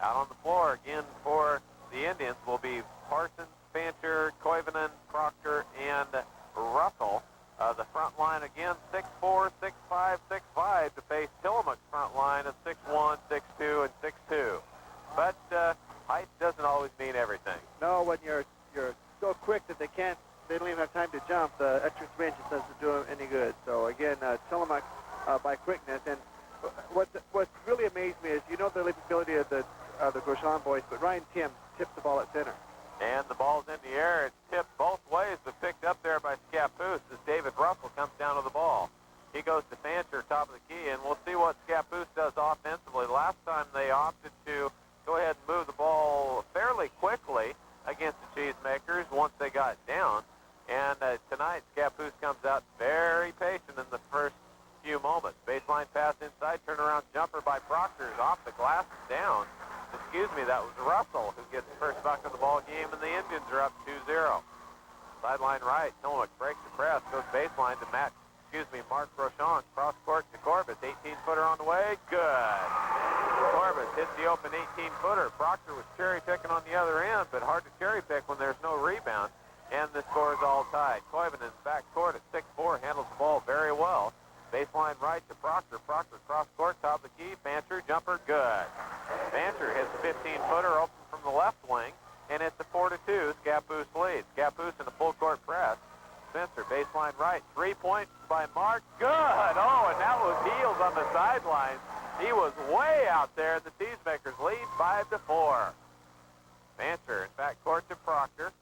Out on the floor again for the Indians will be Parsons, Fancher, Koivunen, Proctor, and Russell. The front line again, 6'4", 6'5", 6'5", to face Tillamook's front line of 6'1", 6'2", and 6'2". But height doesn't always mean everything. No, when you're so quick that they don't even have time to jump, the extra 3 inches doesn't do them any good. So again, Tillamook by quickness. And what really amazed me is, the leapability of the Grosjean boys, but Ryan Tim tipped the ball at center. And the ball's in the air. It's tipped both ways, but picked up there by Scappoose as David Russell comes down to the ball. He goes to Fancher, top of the key, and we'll see what Scappoose does offensively. Last time they opted to go ahead and move the ball fairly quickly against the Cheesemakers once they got down. And tonight, Scappoose comes out very patient in the first few moments. Baseline pass inside, turnaround jumper by Proctor is off the glass and down. Excuse me, that was Russell who gets the first buck of the ball game, and the Indians are up 2-0. Sideline right, Tillamook breaks the press, goes baseline to Mark Grosjean, cross court to Corbett, 18-footer on the way, good. Corbett hits the open 18-footer. Proctor was cherry-picking on the other end, but hard to cherry-pick when there's no rebound, and the score is all tied. Koivunen's back court at 6'4", handles the ball very well. Baseline right to Proctor. Proctor cross court, top of the key. Fancher, jumper, good. Fancher hits a 15-footer open from the left wing, and it's a 4-2. Scappoose leads. Scappoose in a full court press. Spencer, baseline right. 3 points by Mark. Good. Oh, and that was Heels on the sidelines. He was way out there. The Cheesemakers lead 5-4. Fancher in backcourt to Proctor.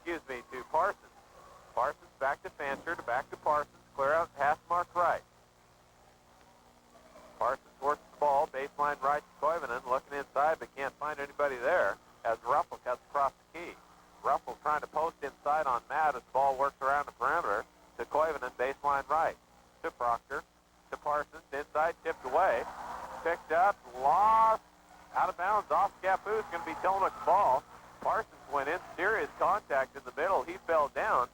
To Parsons. Parsons back to Fancher, back to Parsons. Clear out, pass mark right. Parsons works the ball, baseline right to Koivunen, looking inside but can't find anybody there as Russell cuts across the key. Russell trying to post inside on Matt as the ball works around the perimeter to Koivunen, baseline right. To Proctor, to Parsons, inside, tipped away. Picked up, lost, out of bounds, off Scappoose, going to be Tillamook's ball. Parsons went in, serious contact in the middle. He fell down.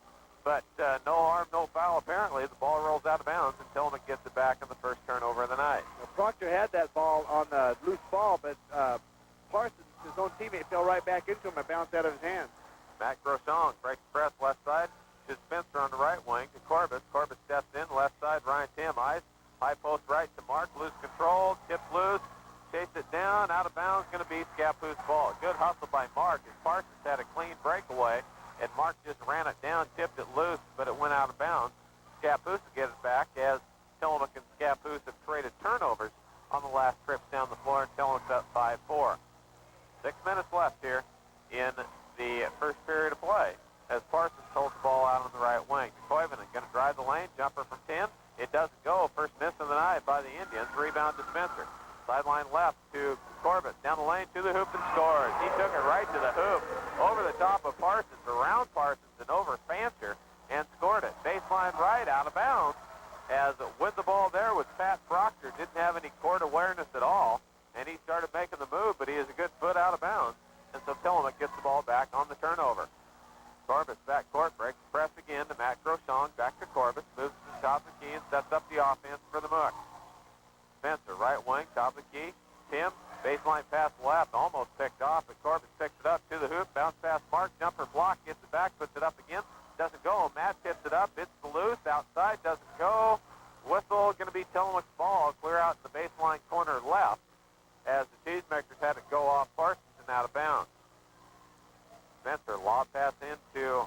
But no harm, no foul, apparently. The ball rolls out of bounds, and Tillamook gets it back on the first turnover of the night. Well, Proctor had that ball on the loose ball, but Parsons, his own teammate, fell right back into him and bounced out of his hands. Matt Grosjean breaks the press left side to Spencer on the right wing to Corbett. Corbett steps in, left side, Ryan Tim, eyes. High post right to Mark, loose control, tipped loose, chased it down, out of bounds, going to be Scappoose ball. Good hustle by Mark as Parsons had a clean breakaway. And Mark just ran it down, tipped it loose, but it went out of bounds. Scappoose will get it back as Tillamook and Scappoose have traded turnovers on the last trips down the floor, and Tillamook's up 5-4. 6 minutes left here in the first period of play as Parsons holds the ball out on the right wing. Koivunen going to drive the lane, jumper from 10. It doesn't go. First miss of the night by the Indians. Rebound to Spencer. Sideline left to Corbett. Down the lane to the hoop and scores. He took it right to the hoop, over the top of Parsons, around Parsons and over Fancher, and scored it. Baseline right, out of bounds, as with the ball there was Pat Proctor. Didn't have any court awareness at all, and he started making the move, but he is a good foot out of bounds, and so Tillamook gets the ball back on the turnover. Corbett's back court, breaks the press again to Matt Grosjean, back to Corbett, moves to the top of the key and sets up the offense for the Mooks. Spencer, right wing, top of the key. Tim, baseline pass left, almost picked off, but Corbett picks it up to the hoop, bounce pass Mark, jumper block, gets it back, puts it up again, doesn't go. Matt tips it up, it's the loose, outside, doesn't go. Whistle, going to be Tillamook's ball, clear out in the baseline corner left, as the Cheesemakers had it go off Parsons and out of bounds. Spencer, lob pass into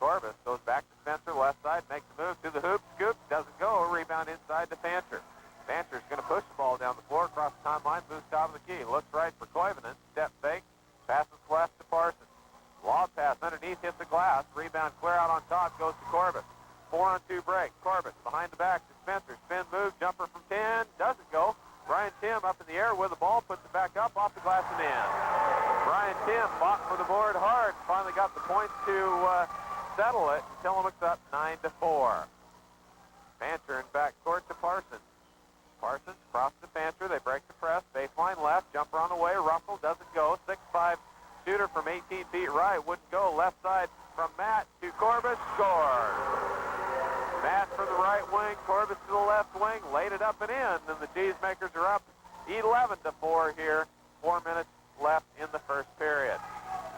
Corbett, goes back to Spencer, left side, makes the move to the hoop, scoop, doesn't go, rebound inside to Fancher. Fancher's going to push the ball down the floor, across the timeline, moves top of the key, looks right for Koivunen, step fake, passes left to Parsons. Lob pass underneath, hits the glass, rebound clear out on top, goes to Corbett. 4-on-2 break, Corbett behind the back to Spencer, spin move, jumper from 10, doesn't go. Ryan Tim up in the air with the ball, puts it back up, off the glass and in. Ryan Tim fought for the board hard, finally got the points to settle it. Tillamook's up 9-4. Fancher in back court to Parsons. Parsons cross to Fancher. They break the press. Baseline left. Jumper on the way. Russell doesn't go. 6'5" shooter from 18 feet right. Wouldn't go. Left side from Matt to Corbett. Scores. Matt from the right wing. Corbett to the left wing. Laid it up and in. And the Cheesemakers are up 11-4 here. 4 4 minutes left in the first period.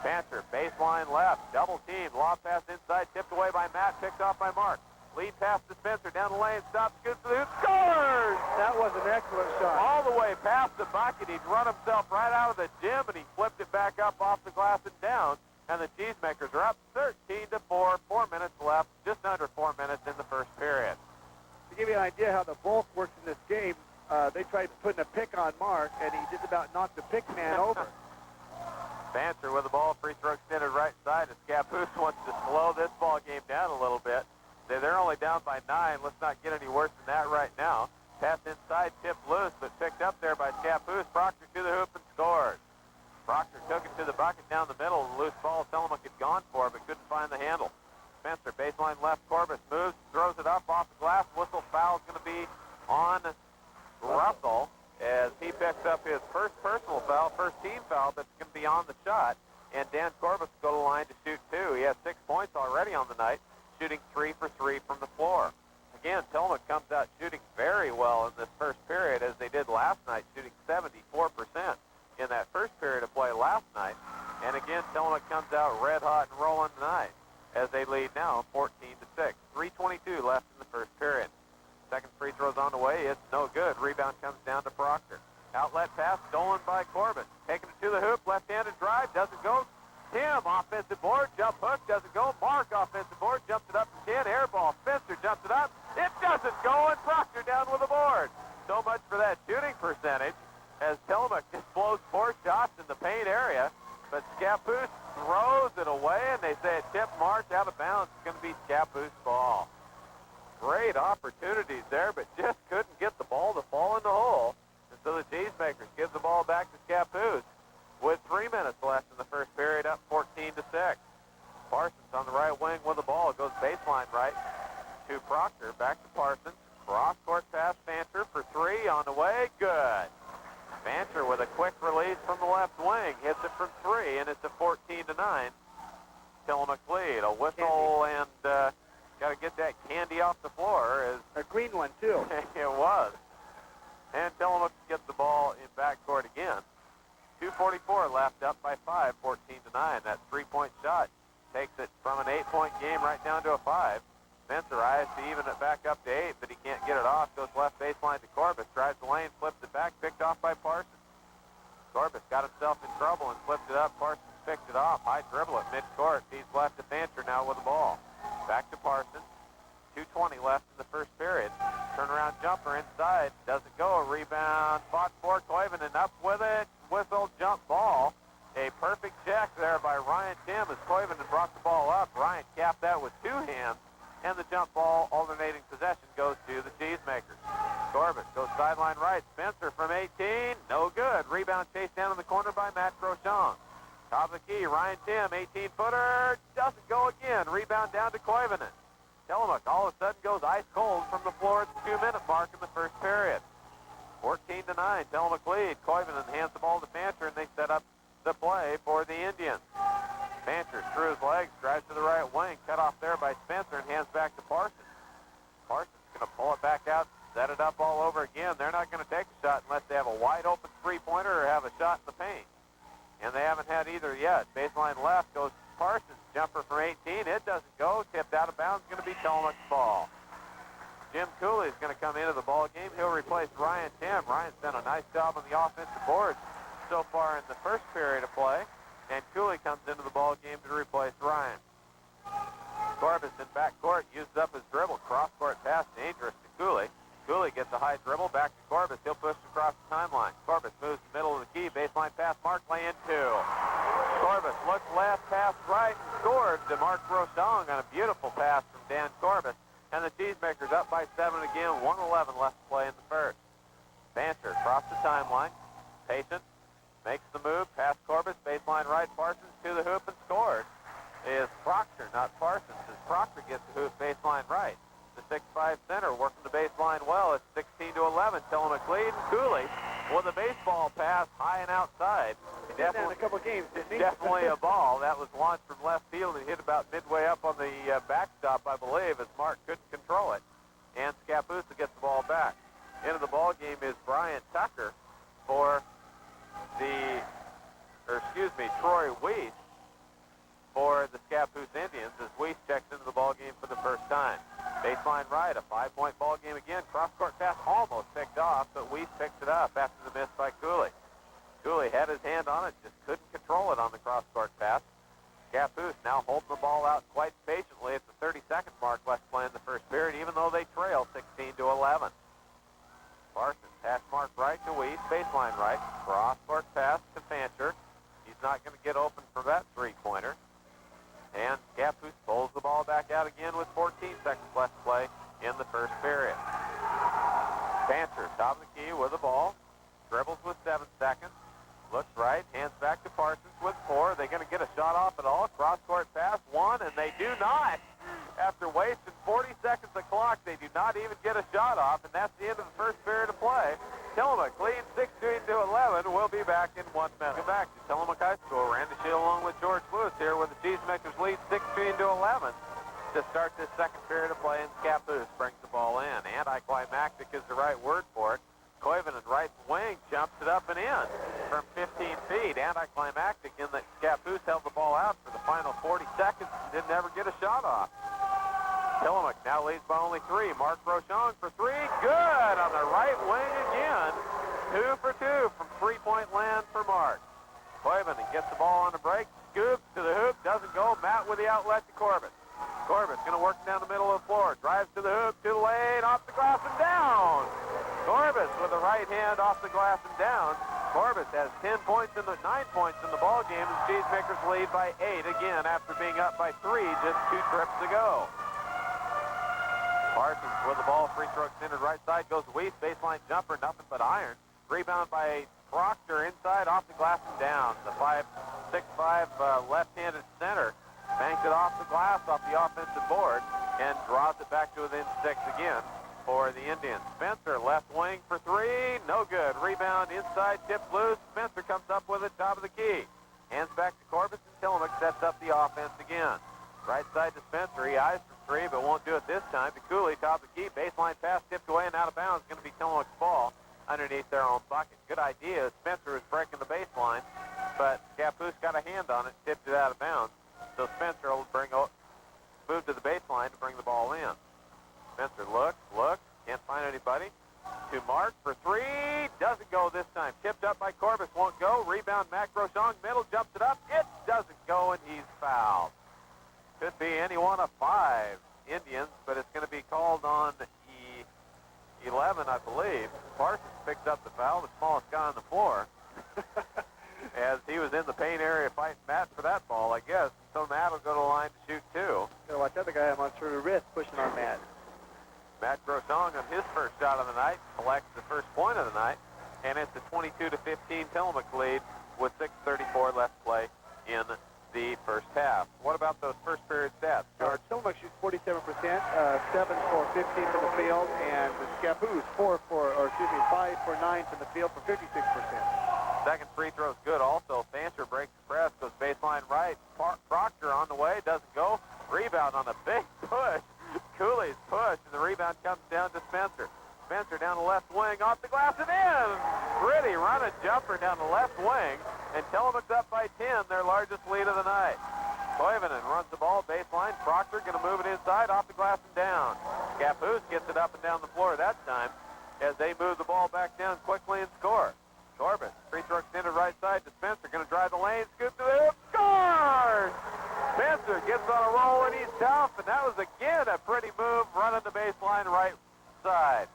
Panther, baseline left, double team, lob pass inside, tipped away by Matt, picked off by Mark. Lead pass to Spencer, down the lane, stops, shoots for the hoop, scores! That was an excellent shot. All the way past the bucket. He'd run himself right out of the gym, and he flipped it back up off the glass and down. And the Cheesemakers are up 13-4, 4 minutes left, just under 4 minutes in the first period. To give you an idea how the bulk works in this game, they tried putting a pick on Mark, and he just about knocked the pick man over. Panther with the ball, free throw extended right side, and Scappoose wants to slow this ball game down a little bit. They're only down by 9. Let's not get any worse than that right now. Pass inside, tipped loose, but picked up there by Scappoose. Proctor to the hoop and scores. Proctor took it to the bucket down the middle. The loose ball Tillamook had gone for, but couldn't find the handle. Spencer, baseline left, Corbus moves, throws it up off the glass. Whistle foul's going to be on Russell as he picks up his first personal foul, first team foul, but it's going to be on the shot. And Dan Corbus will go to the line to shoot 2. He has 6 points already on the night, shooting 3 for 3 from the floor. Again, Tillamook comes out shooting very well in this first period, as they did last night, shooting 74% in that first period of play last night. And again, Tillamook comes out red hot and rolling tonight, as they lead now 14-6. 3:22 left in the first period. Second free throw's on the way. It's no good. Rebound comes down to Proctor. Outlet pass stolen by Corbin. Taking it to the hoop. Left-handed drive. Doesn't go. Tim, offensive board. Jump hook. Doesn't go. Mark, offensive board. Jumps it up to 10. Air ball. Spencer jumps it up. It doesn't go. And Proctor down with the board. So much for that shooting percentage, as Tillamook just blows 4 shots in the paint area. But Scappoose throws it away, and they say it tipped March out of bounds. It's going to be Scappoose ball. Great opportunities there, but just couldn't get the ball to fall in the hole. And so the Cheesemakers give the ball back to Scappoose with 3 minutes left in the first period, up 14-6. Parsons on the right wing with the ball. It goes baseline right to Proctor. Back to Parsons. Cross-court pass, Fancher for 3 on the way. Good. Fancher with a quick release from the left wing. Hits it from 3, and it's a 14-9 Tillamook lead. A whistle and... got to get that candy off the floor. A green one, too. It was. And Tillamook gets the ball in backcourt again. 2:44 left, up by 5, 14-9. That 3-point shot takes it from an 8-point game right down to a 5. Spencer eyes to even it back up to 8, but he can't get it off. Goes left baseline to Corbus. Drives the lane, flips it back, picked off by Parsons. Corbus got himself in trouble and flipped it up. Parsons picked it off. High dribble at midcourt. He's left to Fancher now with the ball. Back to Parsons. 2:20 left in the first period. Turnaround jumper inside. Doesn't go. A rebound. Fought for Koivunen up with it. Whistle jump ball. A perfect check there by Ryan Tim as Koivunen brought the ball up. Ryan capped that with 2 hands. And the jump ball alternating possession goes to the Cheesemakers. Corbett goes sideline right. Spencer from 18. No good. Rebound chased down in the corner by Matt Groshong. Top of the key, Ryan Tim, 18-footer. Doesn't go again. Rebound down to Koivunen. Tillamook all of a sudden goes ice cold from the floor at the 2-minute mark in the first period. 14-9, Tillamook lead. Koivunen hands the ball to Fancher, and they set up the play for the Indians. Fancher through his legs, drives to the right wing, cut off there by Spencer, and hands back to Parsons. Parsons going to pull it back out, set it up all over again. They're not going to take a shot unless they have a wide-open three-pointer or have a shot in the paint. And they haven't had either yet. Baseline left goes Parsons. Jumper from 18. It doesn't go. Tipped out of bounds. Going to be Tillamook's ball. Jim Cooley is going to come into the ball game. He'll replace Ryan Tim. Ryan's done a nice job on the offensive boards so far in the first period of play. And Cooley comes into the ball game to replace Ryan. Corbus in backcourt uses up his dribble. Cross-court pass dangerous to Cooley. Cooley gets a high dribble back to Corbus. He'll push across the timeline. Corbus moves to the middle of the key. Baseline pass. Mark lay in 2. Corbus looks left, pass right, and scores to Mark Groshong on a beautiful pass from Dan Corbus. And the Cheesemakers up by 7 again. 1:11 left to play in the first. Fancher across the timeline. Patient. Makes the move. Past Corbus. Baseline right. Parsons to the hoop and scores. Is Proctor, not Parsons. As Proctor gets the hoop baseline right. The 6'5 center working the baseline well. It's 16-11. Tillamook lead. Cooley with a baseball pass high and outside. Definitely a couple games, didn't he? Definitely a ball. That was launched from left field and hit about midway up on the backstop, I believe, as Mark couldn't control it. And Scappoose gets the ball back. Into the ball game is Brian Tucker for Troy Weiss for the Scappoose Indians as Weiss checks into the ball game for the first time. Baseline right, a 5-point ball game again. Cross-court pass almost picked off, but Weiss picks it up after the miss by Cooley. Cooley had his hand on it, just couldn't control it on the cross-court pass. Scappoose now holding the ball out quite patiently at the 30-second mark left play in the first period, even though they trail 16-11. Parsons, pass mark right to Weiss, baseline right, cross-court pass to Fancher. He's not going to get open for that three-pointer. And Scappoose pulls the ball back out again with 14 seconds left to play in the first period. Fancher, top of the key with the ball, dribbles with 7 seconds, looks right, hands back to Parsons with 4. Are they going to get a shot off at all? Cross-court pass, 1, and they do not. After wasting 40 seconds of clock, they do not even get a shot off, and that's the end of the first period of play. Tillamook leads 16-11. We'll be back in 1 minute. Come back to Tillamook High School. Randy Shield along with George Lewis here, where the Cheesemakers lead 16-11 to start this second period of play, and Scappoose brings the ball in. Anticlimactic is the right word for it. Koivunen, right wing, jumps it up and in from 15 feet. Anticlimactic in that Scappoose held the ball out for the final 40 seconds and didn't ever get a shot off. Tillamook now leads by only 3. Mark Rochon for 3. Good on the right wing again. 2 for 2 from three-point land for Mark. Koivunen gets the ball on the break, scoops to the hoop, doesn't go. Matt with the outlet to Corbett. Corbett's going to work down the middle of the floor. Drives to the hoop, to the lane, off the glass and down. Corbett with the right hand off the glass and down. Corbett has 9 points in the ball game, and Cheesemakers lead by 8 again after being up by 3 just 2 trips ago. Parsons with the ball, free throw extended right side, goes Weiss, baseline jumper, nothing but iron. Rebound by Proctor inside, off the glass and down. The 6'5" left-handed center banks it off the glass, off the offensive board, and draws it back to within 6 again for the Indians. Spencer, left wing for 3, no good. Rebound inside, tipped loose. Spencer comes up with it, top of the key. Hands back to Corbett, and Tillamook sets up the offense again. Right side to Spencer, he eyes for 3, but won't do it this time. To Cooley, top of the key, baseline pass tipped away and out of bounds. Going to be Tillamook's ball underneath their own bucket. Good idea. Spencer was breaking the baseline, but Scappoose got a hand on it, tipped it out of bounds. So Spencer will move to the baseline to bring the ball in. Spencer looks, can't find anybody. To Mark for 3, doesn't go this time. Tipped up by Corbis, won't go. Rebound, Mac Rochon, middle, jumps it up. It doesn't go, and he's fouled. Could be any one of 5 Indians, but it's going to be called on 11, I believe. Parsons picks up the foul, the smallest guy on the floor, as he was in the paint area fighting Matt for that ball, I guess. So Matt will go to the line to shoot 2. Gotta watch the other guy on through the wrist pushing on Matt. Matt Grossong on his first shot of the night collects the first point of the night, and it's a 22-15 Tillamook lead with 6:34 left to play in the first half. What about those first period stats, George? Tillamook shoots 47%, 7 for 15 from the field, and the Scappoose 5 for 9 from the field for 56%. Second free throw is good also. Fancher breaks the press, goes baseline right. Proctor on the way, doesn't go. Rebound on a big push. Cooley's push, and the rebound comes down to Spencer. Spencer down the left wing, off the glass and in. Pretty running jumper down the left wing, and Tillamook's up by 10, their largest lead of the night. Koivunen runs the ball baseline. Proctor going to move it inside, off the glass and down. Scappoose gets it up and down the floor that time as they move the ball back down quickly and score. Corbett, free throw extended right side to Spencer, going to drive the lane, scoop to the hoop, scores! Spencer gets on a roll and he's tough, and that was again a pretty move running the baseline right side.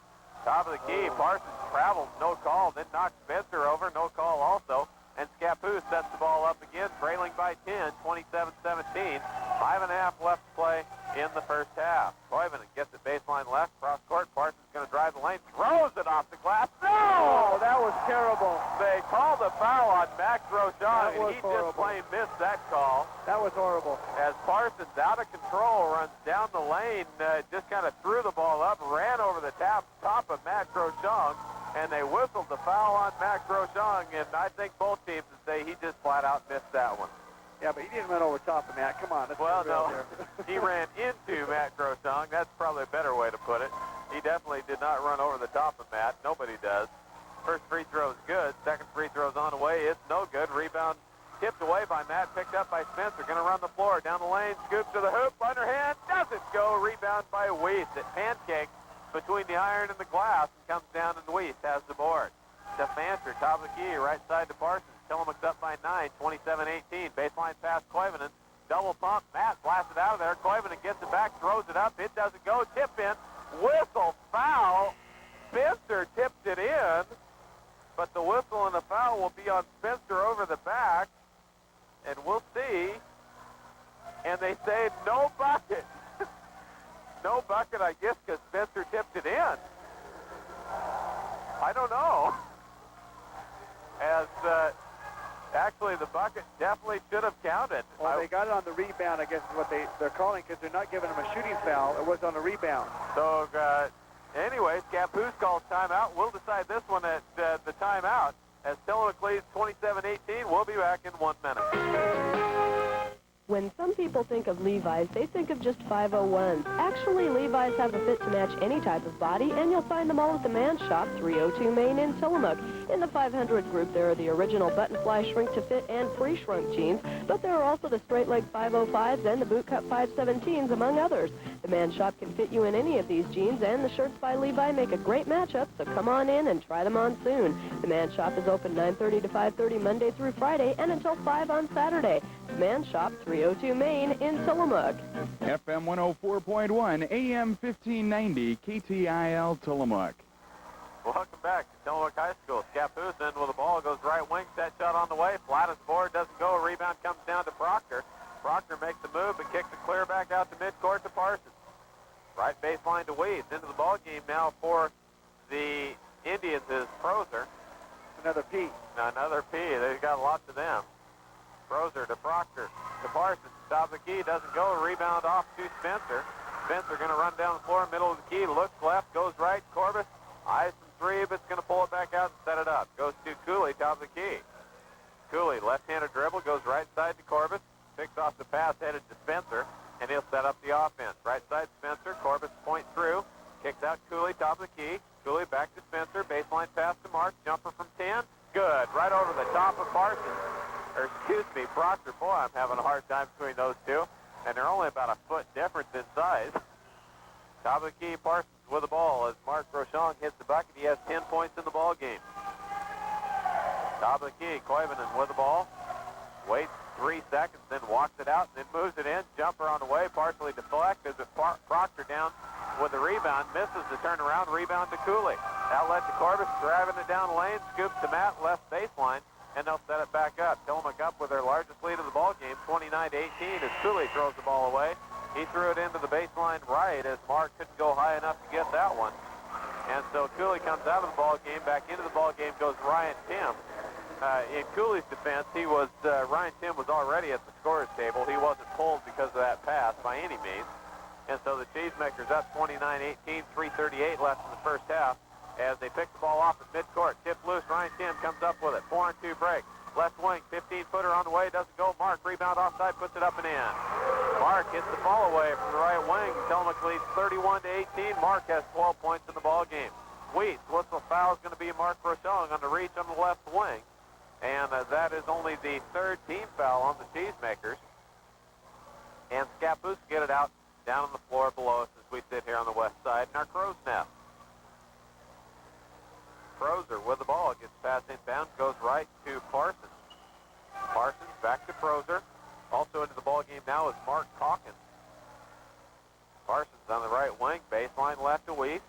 Top of the key, Parsons travels, no call, then knocks Spencer over, no call also, and Scappoose sets the ball up again, trailing by 10, 27-17, 5.5 left to play in the first half. Koivunen gets it baseline left, cross court. Parsons going to drive the lane, throws it off the glass. No! Oh, that was terrible. They called a foul on Max Rochon, and he horrible. just plain missed that call. That was horrible. As Parsons, out of control, runs down the lane, just kind of threw the ball up, ran over the top of Max Rochon, and they whistled the foul on Max Rochon, and I think both teams would say he just flat out missed that one. Yeah, but he didn't run over top of Matt. Come on. Well, no, he ran into Matt Grossong. That's probably a better way to put it. He definitely did not run over the top of Matt. Nobody does. First free throw is good. Second free throw is on the way. It's no good. Rebound tipped away by Matt, picked up by Spencer. Going to run the floor. Down the lane, scoops to the hoop. Underhand, doesn't go. Rebound by Weiss. It pancakes between the iron and the glass and comes down, and Weiss has the board. To Fancher, top of the key, right side to Parsons. Tillamook's up by 9, 27-18. Baseline pass, Koivunen. Double pump. Matt blasted out of there. Koivunen gets it back, throws it up. It doesn't go. Tip in. Whistle, foul. Spencer tipped it in, but the whistle and the foul will be on Spencer over the back, and we'll see. And they say no bucket. No bucket, I guess, because Spencer tipped it in. I don't know. As actually the bucket definitely should have counted. Well, they got it on the rebound, I guess is what they're calling, because they're not giving him a shooting foul. It was on a rebound. So anyway, Scappoose calls timeout. We'll decide this one at the timeout as Tillamook leads 27-18. We'll be back in 1 minute. When some people think of Levi's, they think of just 501s. Actually, Levi's have a fit to match any type of body, and you'll find them all at the Man's Shop, 302 Main in Tillamook. In the 500 group, there are the original button-fly shrink-to-fit and pre-shrunk jeans, but there are also the straight-leg 505s and the boot-cut 517s, among others. The Man's Shop can fit you in any of these jeans, and the shirts by Levi make a great matchup, so come on in and try them on soon. The Man's Shop is open 9:30 to 5:30 Monday through Friday and until 5 on Saturday. The Man's Shop, 302 Main in Tillamook. FM 104.1, AM 1590, KTIL Tillamook. Welcome back to Tillamook High School. Scappoose in with the ball, goes right wing, set shot on the way, flat as the board, doesn't go. A rebound comes down to Proctor. Proctor makes the move, but kicks it clear back out to midcourt to Parsons. Right baseline to Weiss. Into the ball game now for the Indians is Prozer. Another P. Another P. They've got lots of them. Prozer to Proctor to Parsons. Top of the key, doesn't go. Rebound off to Spencer. Spencer going to run down the floor, middle of the key, looks left, goes right. Corbus eyes some three, but it's going to pull it back out and set it up. Goes to Cooley, top of the key. Cooley, left-handed dribble, goes right side to Corbus. Picks off the pass, headed to Spencer, and he'll set up the offense. Right side Spencer, Corbus point through, kicks out Cooley, top of the key. Cooley back to Spencer, baseline pass to Mark, jumper from 10. Good, right over the top of Parsons. Or excuse me, Proctor. Boy, I'm having a hard time between those two, and they're only about a foot difference in size. Top of the key, Parsons with the ball as Mark Rochon hits the bucket. He has 10 points in the ball game. Top of the key, Koivunen with the ball. Waits 3 seconds, then walks it out, then moves it in. Jumper on the way, partially deflected, but Proctor down with the rebound. Misses the turnaround, rebound to Cooley. Outlet to Corbus, driving it down the lane, scoops to Matt, left baseline, and they'll set it back up. Tillamook up with their largest lead of the ball game, 29-18, as Cooley throws the ball away. He threw it into the baseline right as Mark couldn't go high enough to get that one. And so Cooley comes out of the ball game. Back into the ball game goes Ryan Tim. In Cooley's defense, Ryan Tim was already at the scorer's table. He wasn't pulled because of that pass by any means. And so the Cheesemakers up 29-18, 3:38 left in the first half as they pick the ball off at midcourt. Tip loose, Ryan Tim comes up with it. 4-on-2 break. Left wing, 15-footer on the way, doesn't go. Mark, rebound offside, puts it up and in. Mark hits the ball away from the right wing. Tillamook leads 31-18. Mark has 12 points in the ball game. Weiss, whistle foul is going to be Mark Rochon on the reach on the left wing. And that is only the third team foul on the Cheesemakers. And Scappoose get it out down on the floor below us as we sit here on the west side in our crow's nest. Prozer with the ball, gets passed inbounds, goes right to Parsons. Parsons back to Prozer. Also into the ball game now is Mark Calkins. Parsons on the right wing, baseline left to Weiss.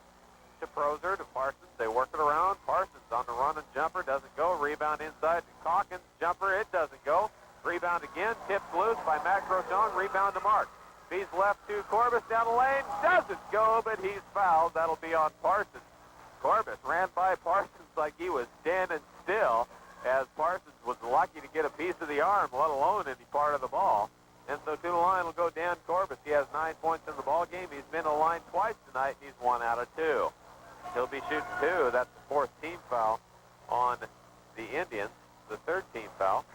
To Prozer, to Parsons. They work it around. Parsons on the run and jumper, doesn't go. Rebound inside to Calkins. Jumper, it doesn't go. Rebound again, tipped loose by Matt Rochon. Rebound to Mark. He's left to Corbus down the lane. Doesn't go, but he's fouled. That'll be on Parsons. Corbus ran by Parsons like he was standing still, as Parsons was lucky to get a piece of the arm, let alone any part of the ball. And so to the line will go Dan Corbus. He has 9 points in the ball game. He's been to the line twice tonight, and he's 1 out of 2. He'll be shooting 2. That's the 4th team foul on the Indians, the 3rd team foul.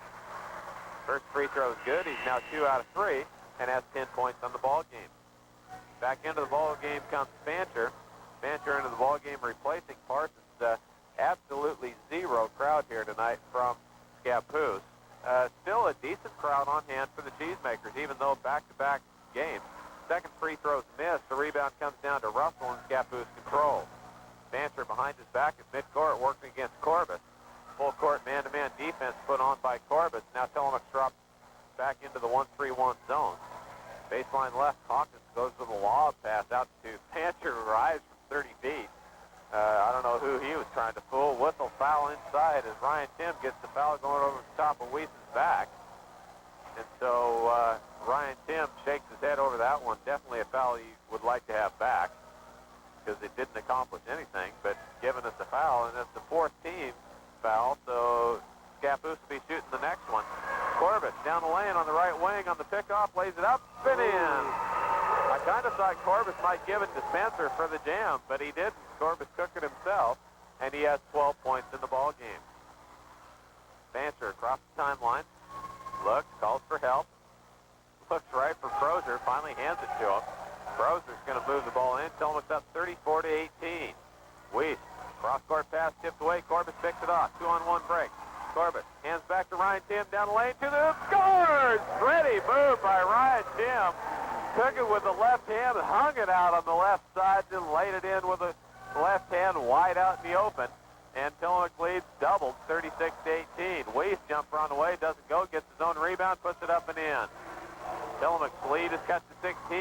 First free throw is good. He's now 2 out of 3 and has 10 points on the ball game. Back into the ball game comes Fancher. Fancher into the ball game replacing Parsons absolutely zero crowd here tonight from Scappoose. Still a decent crowd on hand for the Cheesemakers, even though back-to-back games. Second free throw's missed. The rebound comes down to Russell, and Scappoose control. Banter behind his back at midcourt, working against Corbett. Full court man-to-man defense put on by Corbett. Now Tillamook drops back into the 1-3-1 zone. Baseline left, Hawkins goes with a lob pass out to Banter, who arrives from 30 feet. I don't know who he was trying to fool. Whistle foul inside as Ryan Tim gets the foul going over the top of Weiss's back. And so Ryan Tim shakes his head over that one. Definitely a foul he would like to have back because it didn't accomplish anything, but giving us a foul, and it's the fourth team foul, so Scappoose will be shooting the next one. Corbett down the lane on the right wing on the pickoff, lays it up and in. I kind of thought Corbett might give it to Spencer for the jam, but he didn't. Corbett took it himself, and he has 12 points in the ball game. Spencer across the timeline, looks, calls for help, looks right for Frozer, finally hands it to him. Frozer's going to move the ball in. Tillamook's up 34-18. Weiss, cross-court pass tipped away. Corbett picks it off. 2-on-1 break. Corbett hands back to Ryan Tim down the lane to the scores! Ready move by Ryan Tim. Took it with the left hand, hung it out on the left side, then laid it in with the left hand wide out in the open. And Tillamook leads doubled, 36-18. Weiss jumper on the way, doesn't go, gets his own rebound, puts it up and in. Tillamook's lead is cut to 16.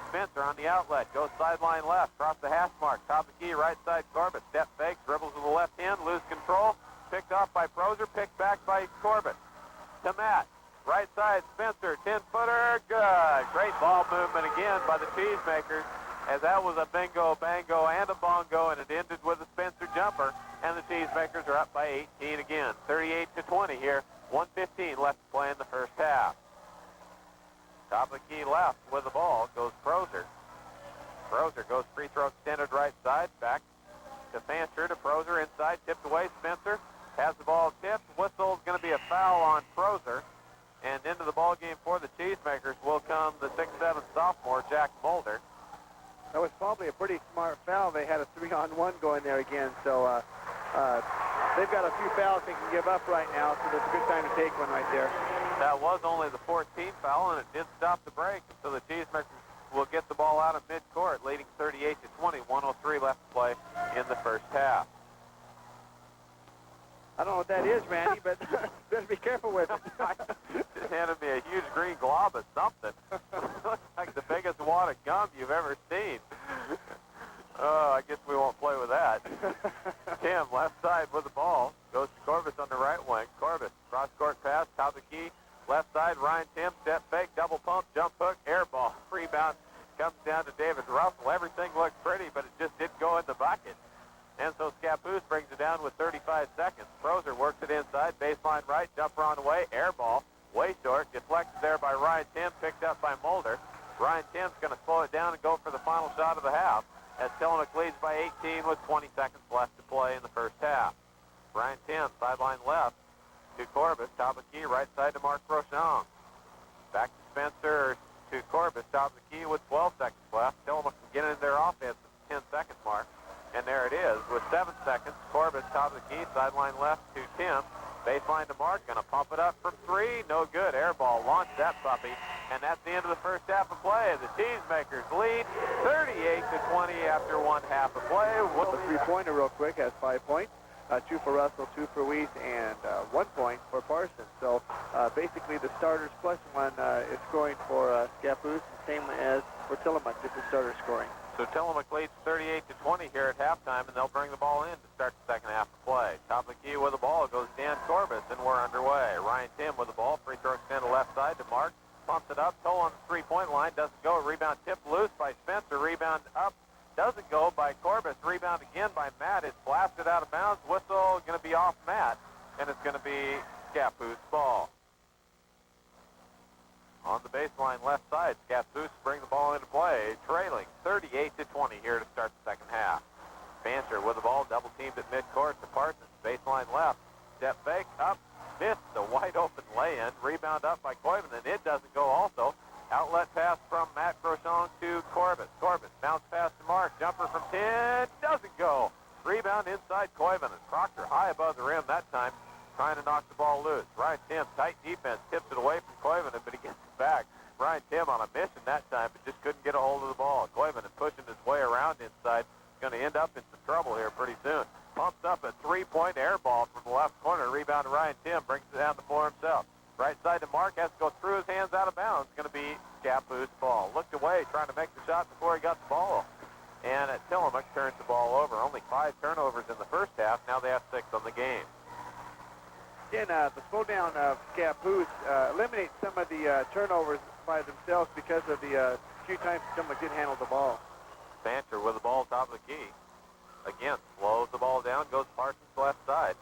Spencer on the outlet, goes sideline left, cross the hash mark, top of the key, right side Corbett, step fake, dribbles with the left hand, lose control, picked off by Frozer, picked back by Corbett. To Matt, right side Spencer, 10-footer, good. Great ball movement again by the Cheesemakers, as that was a bingo, bango, and a bongo, and it ended with a Spencer jumper, and the Cheesemakers are up by 18 again, 38-20 here, 1:15 left to play in the first half. Top of the key left with the ball goes Frozer. Frozer goes free throw extended right side, back to Fancher, to Frozer, inside, tipped away, Spencer has the ball tipped. Whistle's going to be a foul on Frozer, and into the ball game for the Cheesemakers will come the 6'7" sophomore, Jack Mulder. That was probably a pretty smart foul. They had a 3-on-1 going there again, so they've got a few fouls they can give up right now, so it's a good time to take one right there. That was only the 14th foul, and it did stop the break, and so the Cheesemakers will get the ball out of midcourt, leading 38-20, 1:03 left to play in the first half. I don't know what that is, Randy, but better be careful with it. Just handed me a huge green glob of something. Looks like the biggest wad of gum you've ever seen. Oh, I guess we won't play with that. Tim, left side with the ball, goes to Corbett on the right wing. Corbett, cross-court pass, top of the key, left side, Ryan Tim, step fake, double pump, jump hook, air ball. Rebound comes down to David Russell. Everything looked pretty, but it just didn't go in the bucket. And so Scappoose brings it down with 35 seconds. Frozer works it inside, baseline right, jumper on the way, air ball, way short, deflected there by Ryan Tim, picked up by Mulder. Ryan Tim's going to slow it down and go for the final shot of the half, as Tillamook leads by 18 with 20 seconds left to play in the first half. Ryan Tim, sideline left to Corbett, top of the key, right side to Mark Rochon. Back to Spencer to Corbett, top of the key with 12 seconds left. Tillamook can get into their offense at the 10-second mark. And there it is with 7 seconds. Corbett, top of the key, sideline left to Tim. Baseline to Mark, going to pump it up from 3. No good. Air ball, launched that puppy. And that's the end of the first half of play. The Cheesemakers lead 38-20 after one half of play. The three-pointer real quick has 5 points. 2 for Russell, 2 for Weiss, and 1 point for Parsons. So basically the starters plus 1 is scoring for Scappoose, same as for Tillamook, just the starter scoring. So Tillamook leads 38-20 here at halftime, and they'll bring the ball in to start the second half of play. Top of the key with the ball goes Dan Corbett, and we're underway. Ryan Tim with the ball, free throw extended left side to Mark, pumps it up, toe on the three-point line, doesn't go. Rebound tipped loose by Spencer, rebound up, doesn't go by Corbett. Rebound again by Matt. It's blasted out of bounds. Whistle going to be off Matt, and it's going to be Scappoose ball. On the baseline left side, Scappoose bring the ball into play, trailing 38-20 here to start the second half. Fancher with the ball, double teamed at midcourt to Parsons. Baseline left, step fake, up, missed the wide open lay-in. Rebound up by Coiven, and it doesn't go also. Outlet pass from Matt Crochon to Corbett. Corbett, bounce pass to Mark, jumper from 10, doesn't go. Rebound inside Coiven, and defense, tips it away from Koivunen, but he gets it back. Ryan Tim on a mission that time, but just couldn't get a hold of the ball. Koivunen pushing his way around inside. Going to end up in some trouble here pretty soon. Pumps up a three-point air ball from the left corner. Rebound to Ryan Tim. Brings it down the floor himself. Right side to Mark. Has to go through his hands out of bounds. It's going to be Scappoose ball. Looked away trying to make the shot before he got the ball. And Tillamook turns the ball over. Only 5 turnovers in the first half. Now they have 6 on the game. Again, the slowdown of Scappoose eliminates some of the turnovers by themselves because of the few times Tillamook did handle the ball. Fancher with the ball top of the key. Again, slows the ball down, goes Parsons left side.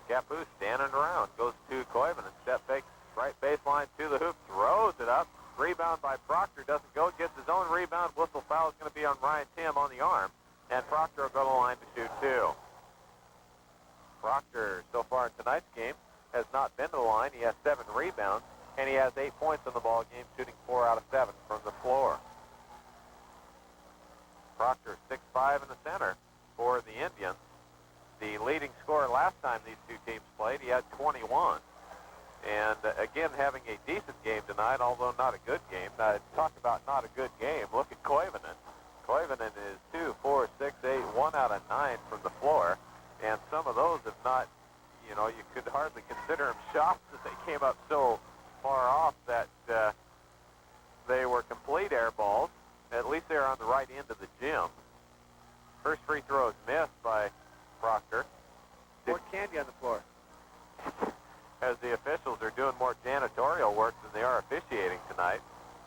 Scappoose standing around, goes to Koivunen. Step fake right baseline to the hoop, throws it up. Rebound by Proctor, doesn't go, gets his own rebound. Whistle foul is going to be on Ryan Tim on the arm, and Proctor will go to the line to shoot 2. Proctor, so far in tonight's game, has not been to the line. He has 7 rebounds, and he has 8 points in the ball game, shooting 4 out of 7 from the floor. Proctor 6'5" in the center for the Indians. The leading scorer last time these two teams played, he had 21. And again, having a decent game tonight, although not a good game. Talk about not a good game. Look at Koivunen. Koivunen is 2, 4, 6, 8, 1 out of 9 from the floor. And some of those have not, you could hardly consider them shots as they came up so far off that they were complete air balls. At least they're on the right end of the gym. First free throw is missed by Proctor. More candy on the floor. As the officials are doing more janitorial work than they are officiating tonight.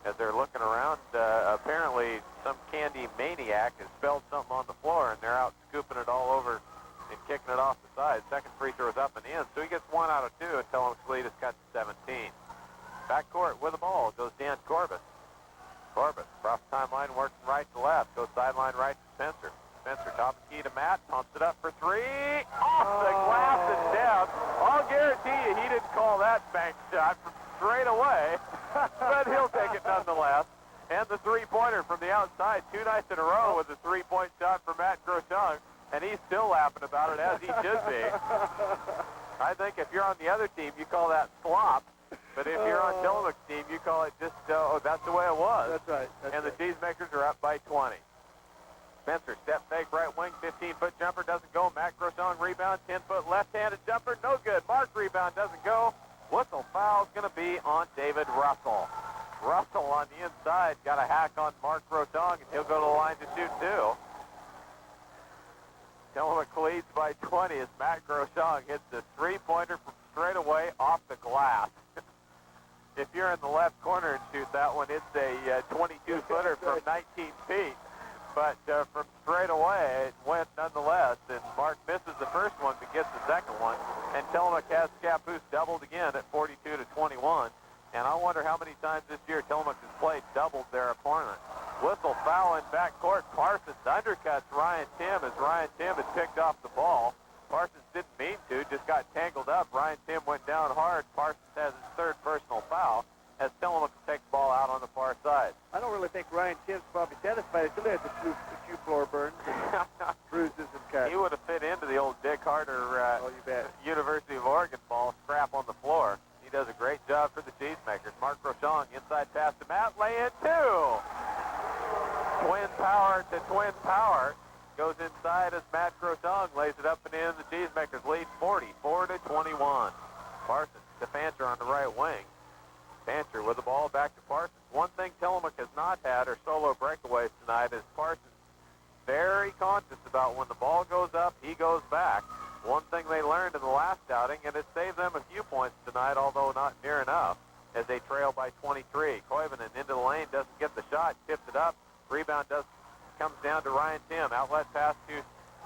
As they're looking around, apparently some candy maniac has spilled something on the floor, and they're out scooping it all over and kicking it off the side. Second free throw is up and in, so he gets 1 out of 2 until his lead is cut to 17. Backcourt with the ball goes Dan Corbett. Corbett, cross timeline, working right to left, goes sideline right to Spencer. Spencer, top of key to Matt, pumps it up for 3, off the glass and down. I'll guarantee you he didn't call that bank shot from straight away, but he'll take it nonetheless. And the three-pointer from the outside, 2 nights in a row with a 3-point shot for Matt Groshong, and he's still laughing about it, as he should be. I think if you're on the other team, you call that slop. But if you're on Tillamook's team, you call it just, that's the way it was. That's right. And the Cheesemakers are up by 20. Spencer, step fake, right wing, 15-foot jumper, doesn't go. Matt Groshong rebound, 10-foot left-handed jumper, no good. Mark rebound, doesn't go. Whistle foul's going to be on David Russell. Russell on the inside got a hack on Mark Groshong, and he'll go to the line to shoot 2. Tillamook leads by 20 as Matt Groshong hits the three-pointer from straight away off the glass. If you're in the left corner and shoot that one, it's a 22-footer from 19 feet. But from straight away, it went nonetheless. And Mark misses the first one, but gets the second one. And Tillamook has Scappoose doubled again at 42-21. And I wonder how many times this year Tillamook has played doubled their opponent. Whistle foul in backcourt. Parsons undercuts Ryan Tim as Ryan Tim had picked off the ball. Parsons didn't mean to, just got tangled up. Ryan Tim went down hard. Parsons has his 3rd personal foul as Tillamook takes the ball out on the far side. I don't really think Ryan Tim's probably satisfied until he had the few floor burns and bruises and cuts. He would have fit into the old Dick Harder you bet. University of Oregon ball, scrap on the floor. He does a great job for the Cheesemakers. Mark Groshong, inside pass to Matt, lay in 2. Twin power to twin power. Goes inside as Matt Groshong lays it up and in. The Cheesemakers lead 44-21. Parsons to Fancher on the right wing. Fancher with the ball back to Parsons. One thing Tillamook has not had are solo breakaways tonight is Parsons very conscious about when the ball goes up, he goes back. One thing they learned in the last outing, and it saved them a few points tonight, although not near enough, as they trail by 23. Koivunen into the lane, doesn't get the shot, tips it up. Rebound comes down to Ryan Tim. Outlet pass to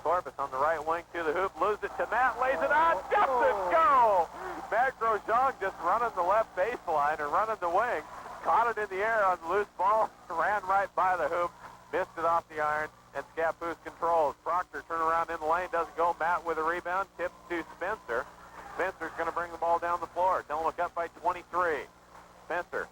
Corbus on the right wing to the hoop. Loses it to Matt. Lays it on. Doesn't go. Matt Groshong just running the left baseline or running the wing. Caught it in the air on the loose ball. Ran right by the hoop. Missed it off the iron. And Scappoose controls. Proctor turn around in the lane. Doesn't go. Matt with a rebound. Tips to Spencer. Spencer's going to bring the ball down the floor. Tillamook up by 23. Spencer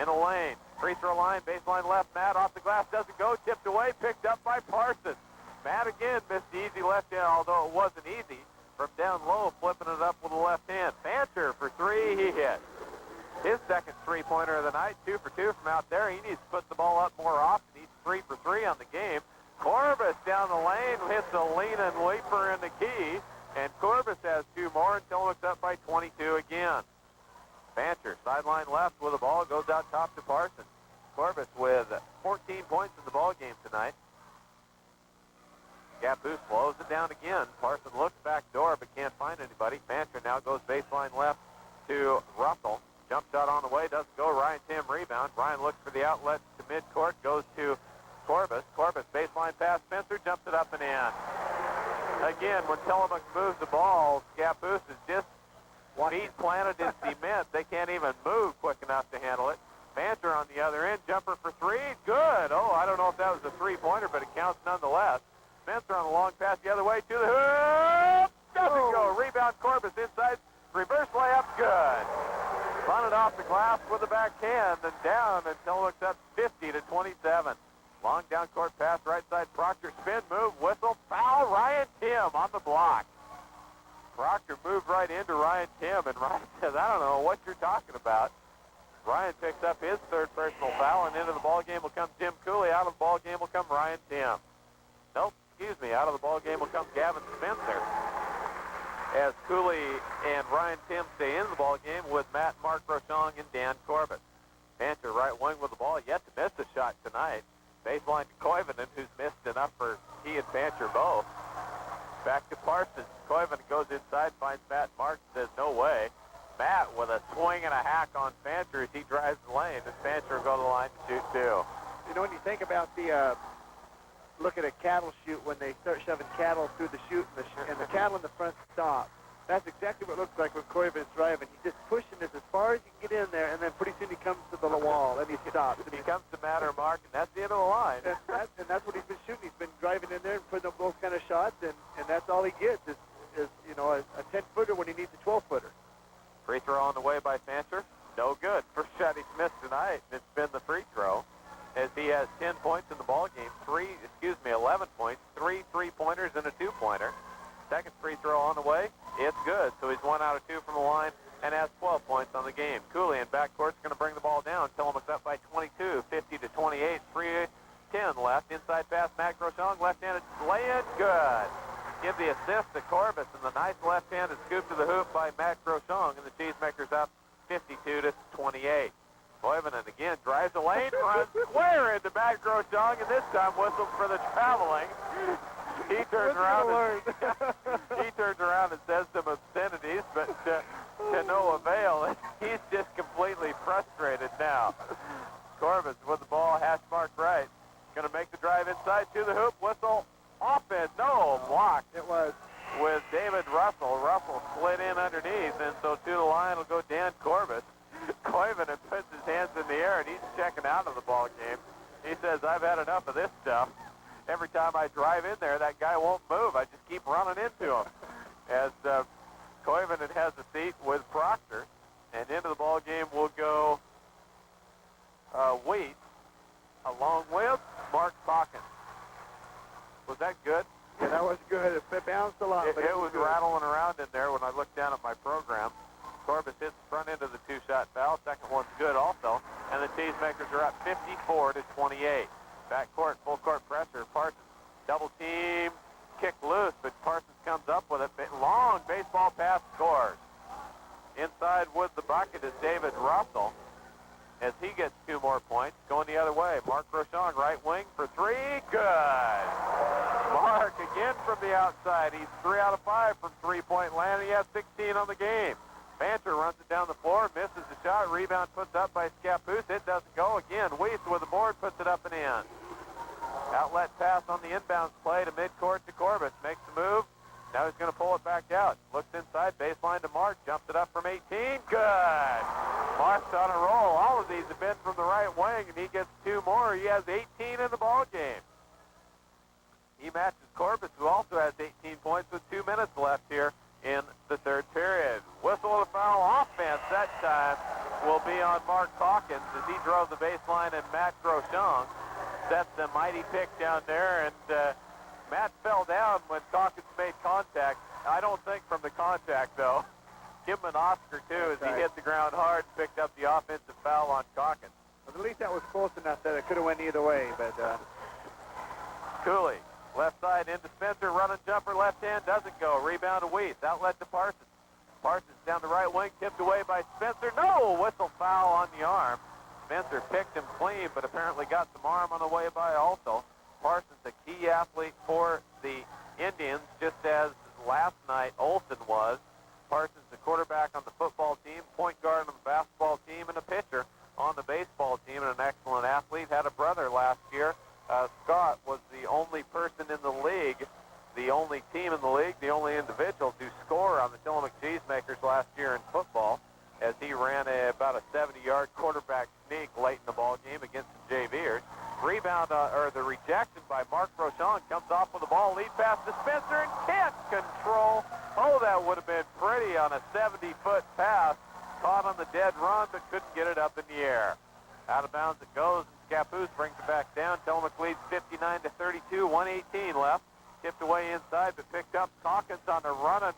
in a lane. Free throw line, baseline left. Matt off the glass, doesn't go. Tipped away, picked up by Parsons. Matt again missed the easy left hand, although it wasn't easy. From down low, flipping it up with the left hand. Fancher for 3, he hit. his second three-pointer of the night, 2 for 2 from out there. He needs to put the ball up more often. He's 3 for 3 on the game. Corbus down the lane hits a lean and leaper in the key, and Corbus has 2 more until it's up by 22 again. Fancher, sideline left with the ball, goes out top to Parsons. Corbus with 14 points in the ball game tonight. Scappoose slows it down again. Parsons looks back door but can't find anybody. Fancher now goes baseline left to Russell. Jump shot on the way, doesn't go. Ryan Tim rebound. Ryan looks for the outlet to midcourt, goes to Corbus. Corbus baseline pass, Spencer jumps it up and in. Again, when Tillamook moves the ball, Scappoose is just feet planted in cement. They can't even move quick enough to handle it. Fancher on the other end, jumper for 3, good. Oh, I don't know if that was a three-pointer, but it counts nonetheless. Spencer on a long pass the other way to the hoop. Doesn't go. Rebound Corbus inside. Reverse layup, good. Run it off the glass with the backhand and down until it's up 50-27. Long down court pass, right side. Proctor spin move, whistle, foul. Ryan Tim on the block. Proctor moved right into Ryan Tim, and Ryan says, I don't know what you're talking about. Ryan picks up his third personal foul, and into the ball game will come Tim Cooley. Out of the ball game will come Ryan Tim. Nope, excuse me. Out of the ball game will come Gavin Spencer, as Cooley and Ryan Tim stay in the ball game with Matt, Mark Rochong, and Dan Corbett. Fancher right wing with the ball, yet to miss a shot tonight. Baseline to Koivunen, who's missed enough for he and Fancher both. Back to Parsons. Koivunen goes inside, finds Matt. Mark says no way. Matt with a swing and a hack on Fancher as he drives the lane, and Fancher will go to the line to shoot 2. You know, when you think about the look at a cattle chute when they start shoving cattle through the chute and the cattle in the front stop. That's exactly what it looks like when Koivunen is driving. He's just pushing this as far as he can get in there, and then pretty soon he comes to the wall and he stops. It becomes the matter of Mark, and that's the end of the line. And that's what he's been shooting. He's been driving in there and putting up those kind of shots, and that's all he gets is you know, a 10-footer when he needs a 12-footer. Free throw on the way by Fancher. No good. First shot he's missed tonight, and it's been the free throw, as he has 10 points in the ball game. 11 points, 3 3-pointers and a 2-pointer. Second free throw on the way. It's good. So he's 1 out of 2 from the line and has 12 points on the game. Cooley in backcourt's going to bring the ball down. Tillamook's up by 22, 50-28. 3:10 left. Inside pass, Matt Groshong, left-handed lay-in, good. Give the assist to Corbus, and the nice left-handed scoop to the hoop by Matt Groshong, and the Cheesemakers up 52-28. Koivunen again drives the lane, runs square into Matt Groshong, and this time whistles for the traveling. He turns around and says some obscenities, but to no avail. He's just completely frustrated now. Corbus with the ball, hash mark right. Going to make the drive inside to the hoop. Whistle, offense, no, blocked. It was. With David Russell. Russell slid in underneath, and so to the line will go Dan Corbus. Koivunen puts his hands in the air, and he's checking out of the ball game. He says, I've had enough of this stuff. Every time I drive in there, that guy won't move. I just keep running into him. As Koivunen has a seat with Proctor, and into the ball game will go Wheat, along with Mark Hawkins. Was that good? Yeah, that was good. It bounced a lot. It was good. Rattling around in there when I looked down at my program. Corbus hits the front end of the 2-shot foul. Second one's good also. And the Cheesemakers are up 54-28. Backcourt, full court pressure. Parsons double team, kick loose, but Parsons comes up with a long baseball pass, scores. Inside with the bucket is David Russell, as he gets 2 more points. Going the other way, Mark Rochon, right wing for 3, good. Mark again from the outside. He's 3 out of 5 from three-point land. He has 16 on the game. Fancher runs it down the floor, misses the shot. Rebound puts up by Scappoose. It doesn't go. Again, Weiss with the board puts it up and in. Outlet pass on the inbounds play to midcourt to Corbus. Makes the move. Now he's going to pull it back out. Looks inside, baseline to Mark. Jumps it up from 18. Good. Mark's on a roll. All of these have been from the right wing, and he gets 2 more. He has 18 in the ball game. He matches Corbus, who also has 18 points with 2 minutes left here in the third period. Whistle of the foul. Offense that time will be on Mark Hawkins as he drove the baseline, and Matt Groshong sets a mighty pick down there, and Matt fell down when Hawkins made contact. I don't think from the contact, though. Give him an Oscar, too, as That's right. he hit the ground hard, picked up the offensive foul on Calkins. But at least that was close enough that it could have went either way. But Cooley, left side into Spencer, running jumper, left hand, doesn't go. Rebound to Weiss, outlet to Parsons. Parsons down the right wing, tipped away by Spencer. No, whistle foul on the arm. Spencer picked him clean, but apparently got some arm on the way by also. Parsons, a key athlete for the Indians, just as last night Olsen was. Parsons, the quarterback on the football team, point guard on the basketball team, and a pitcher on the baseball team, and an excellent athlete. Had a brother last year. Scott was the only person in the league, the only team in the league, the only individual to score on the Tillamook Cheesemakers last year in football, as he ran about a 70-yard quarterback sneak late in the ball game against the JVers. Rebound, or the rejection by Mark Rochon, comes off with the ball, lead pass to Spencer, and can't control. Oh, that would have been pretty on a 70-foot pass. Caught on the dead run, but couldn't get it up in the air. Out of bounds it goes, and Scappoose brings it back down. Tillamook leads 59-32, 1:18 left. Tipped away inside, but picked up. Calkins on the running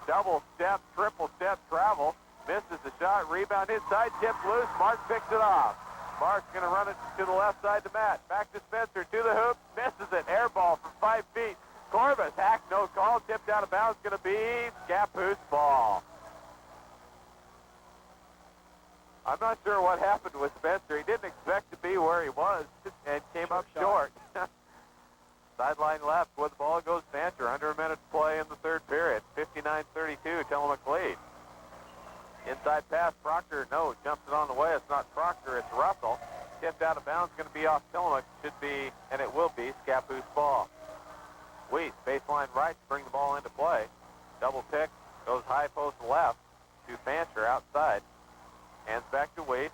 double step, triple step travel. Misses the shot, rebound inside, tipped loose. Mark picks it off. Mark's going to run it to the left side to Matt. Back to Spencer, to the hoop, misses it. Air ball from 5 feet. Corbus, hack, no call, tipped out of bounds, going to be Scappoose ball. I'm not sure what happened with Spencer. He didn't expect to be where he was and came up short. Sideline left where the ball goes Fancher. Under a minute to play in the third period. 59-32, Tillamook lead. Inside pass, Proctor, no, jumps it on the way. It's not Proctor, it's Russell. Tipped out of bounds, going to be off Tillamook. Should be, and it will be, Scappoose ball. Weiss, baseline right to bring the ball into play. Double pick, goes high post left to Fancher outside. Hands back to Weiss,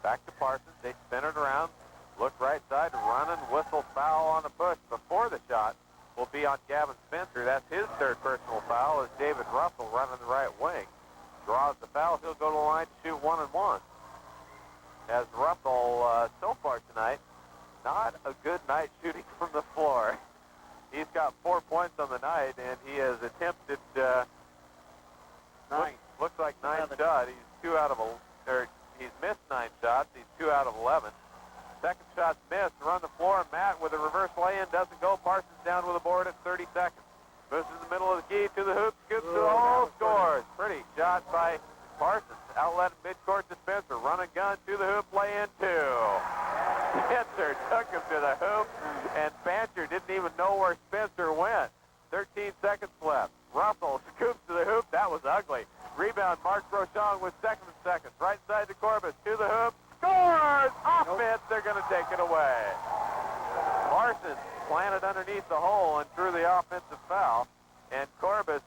back to Parsons. They spin it around, look right side, running, whistle foul on the push. Before the shot will be on Gavin Spencer. That's his third personal foul as David Russell running the right wing. Draws the foul, he'll go to the line to shoot 1-1. As Russell, so far tonight, not a good night shooting from the floor. He's got 4 points on the night, and he has attempted, looks like 9 shots. He's missed 9 shots. He's 2 out of 11. Second shot's missed. Run the floor. Matt with a reverse lay-in doesn't go. Parsons down with a board at 30 seconds. Moves in the middle of the key to the hoop. Scoops to the hole. Scores. Pretty shot by Parsons. Outlet in midcourt to Spencer. Run and gun to the hoop. Lay-in 2. Spencer took him to the hoop, and Fancher didn't even know where Spencer went. 13 seconds left. Russell scoops to the hoop. That was ugly. Rebound, Mark Rochon with 2 seconds. Right side to Corbus. To the hoop. Scores! Offense, they're going to take it away. Parsons planted underneath the hole and drew the offensive foul. And Corbus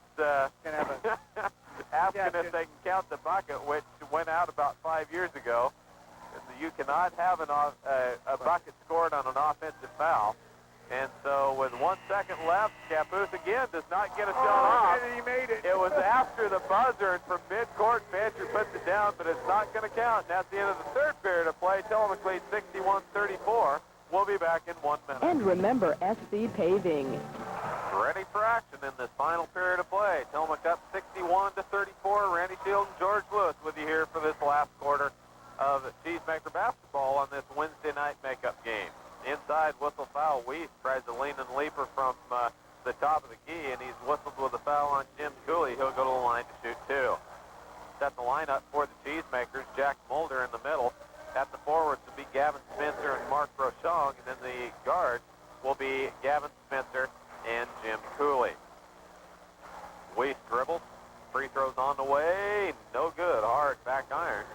asking if they can count the bucket, which went out about 5 years ago. You cannot have a bucket scored on an offensive foul. And so with 1 second left, Scappoose again does not get a shot off. And he made it. It was after the buzzer, and from midcourt, Fancher puts it down, but it's not going to count. And that's the end of the third period of play. Tillamook leads 61-34. We'll be back in 1 minute. And remember, SC Paving. Ready for action in this final period of play. Tillamook up 61-34. Randy Shield and George Lewis with you here for this last quarter of Cheesemaker basketball on this Wednesday night makeup game. Inside, whistle foul. Weiss tries to lean and leaper from the top of the key, and he's whistled with a foul on Jim Cooley. He'll go to the line to shoot 2. Set the lineup for the Cheesemakers. Jack Mulder in the middle. At the forwards will be Gavin Spencer and Mark Rochon, and then the guards will be Gavin Spencer and Jim Cooley. Weiss dribbles. Free throws on the way. No good. Hard back iron.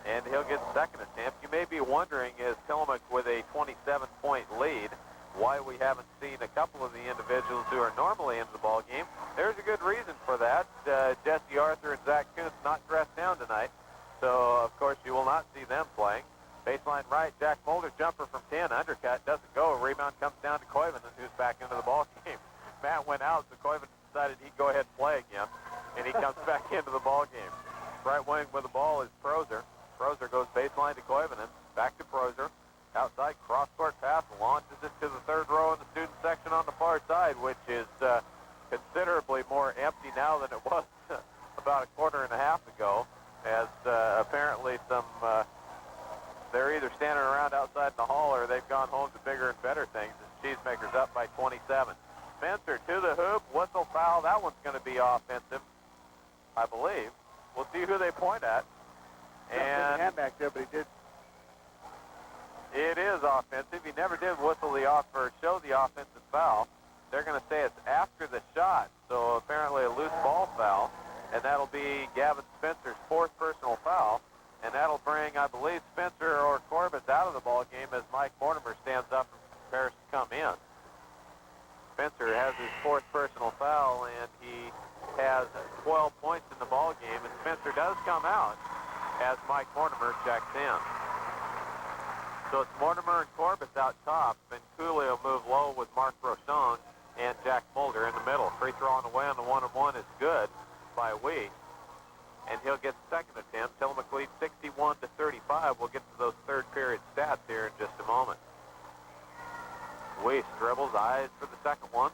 And he'll get second attempt. You may be wondering, is Tillamook with a 27-point lead, why we haven't seen a couple of the individuals who are normally into the ball game. There's a good reason for that. Jesse Arthur and Zach Kuntz not dressed down tonight, so of course you will not see them playing. Baseline right, Jack Mulder, jumper from 10, undercut, doesn't go. Rebound comes down to Koivunen, who's back into the ball game. Matt went out, so Koivunen decided he'd go ahead and play again, and he comes back into the ball game. Right wing with the ball is Prozer. Prozer goes baseline to Koivunen, back to Prozer. Outside, cross-court pass, launches it to the third row in the student section on the far side, which is considerably more empty now than it was about a apparently they're either standing around outside in the hall or they've gone home to bigger and better things. The Cheesemakers up by 27. Spencer to the hoop, whistle foul. That one's going to be offensive, I believe. We'll see who they point at. And hand back there, but he did. It is offensive. He never did whistle the off or show the offensive foul. They're going to say it's after the shot, so apparently a loose ball foul, and that'll be Gavin Spencer's 4th personal foul, and that'll bring, I believe, Spencer or Corbett out of the ball game as Mike Mortimer stands up and prepares to come in. Spencer has his 4th personal foul, and he has 12 points in the ball game, and Spencer does come out as Mike Mortimer checks in. So it's Mortimer and Corbett out top, and Cooley will move low with Mark Rochon and Jack Mulder in the middle. Free throw on the way on the 1-on-1 is good by Wee, and he'll get the second attempt. Tillamook leads 61-35. We'll get to those third period stats here in just a moment. Weiss dribbles, eyes for the second one.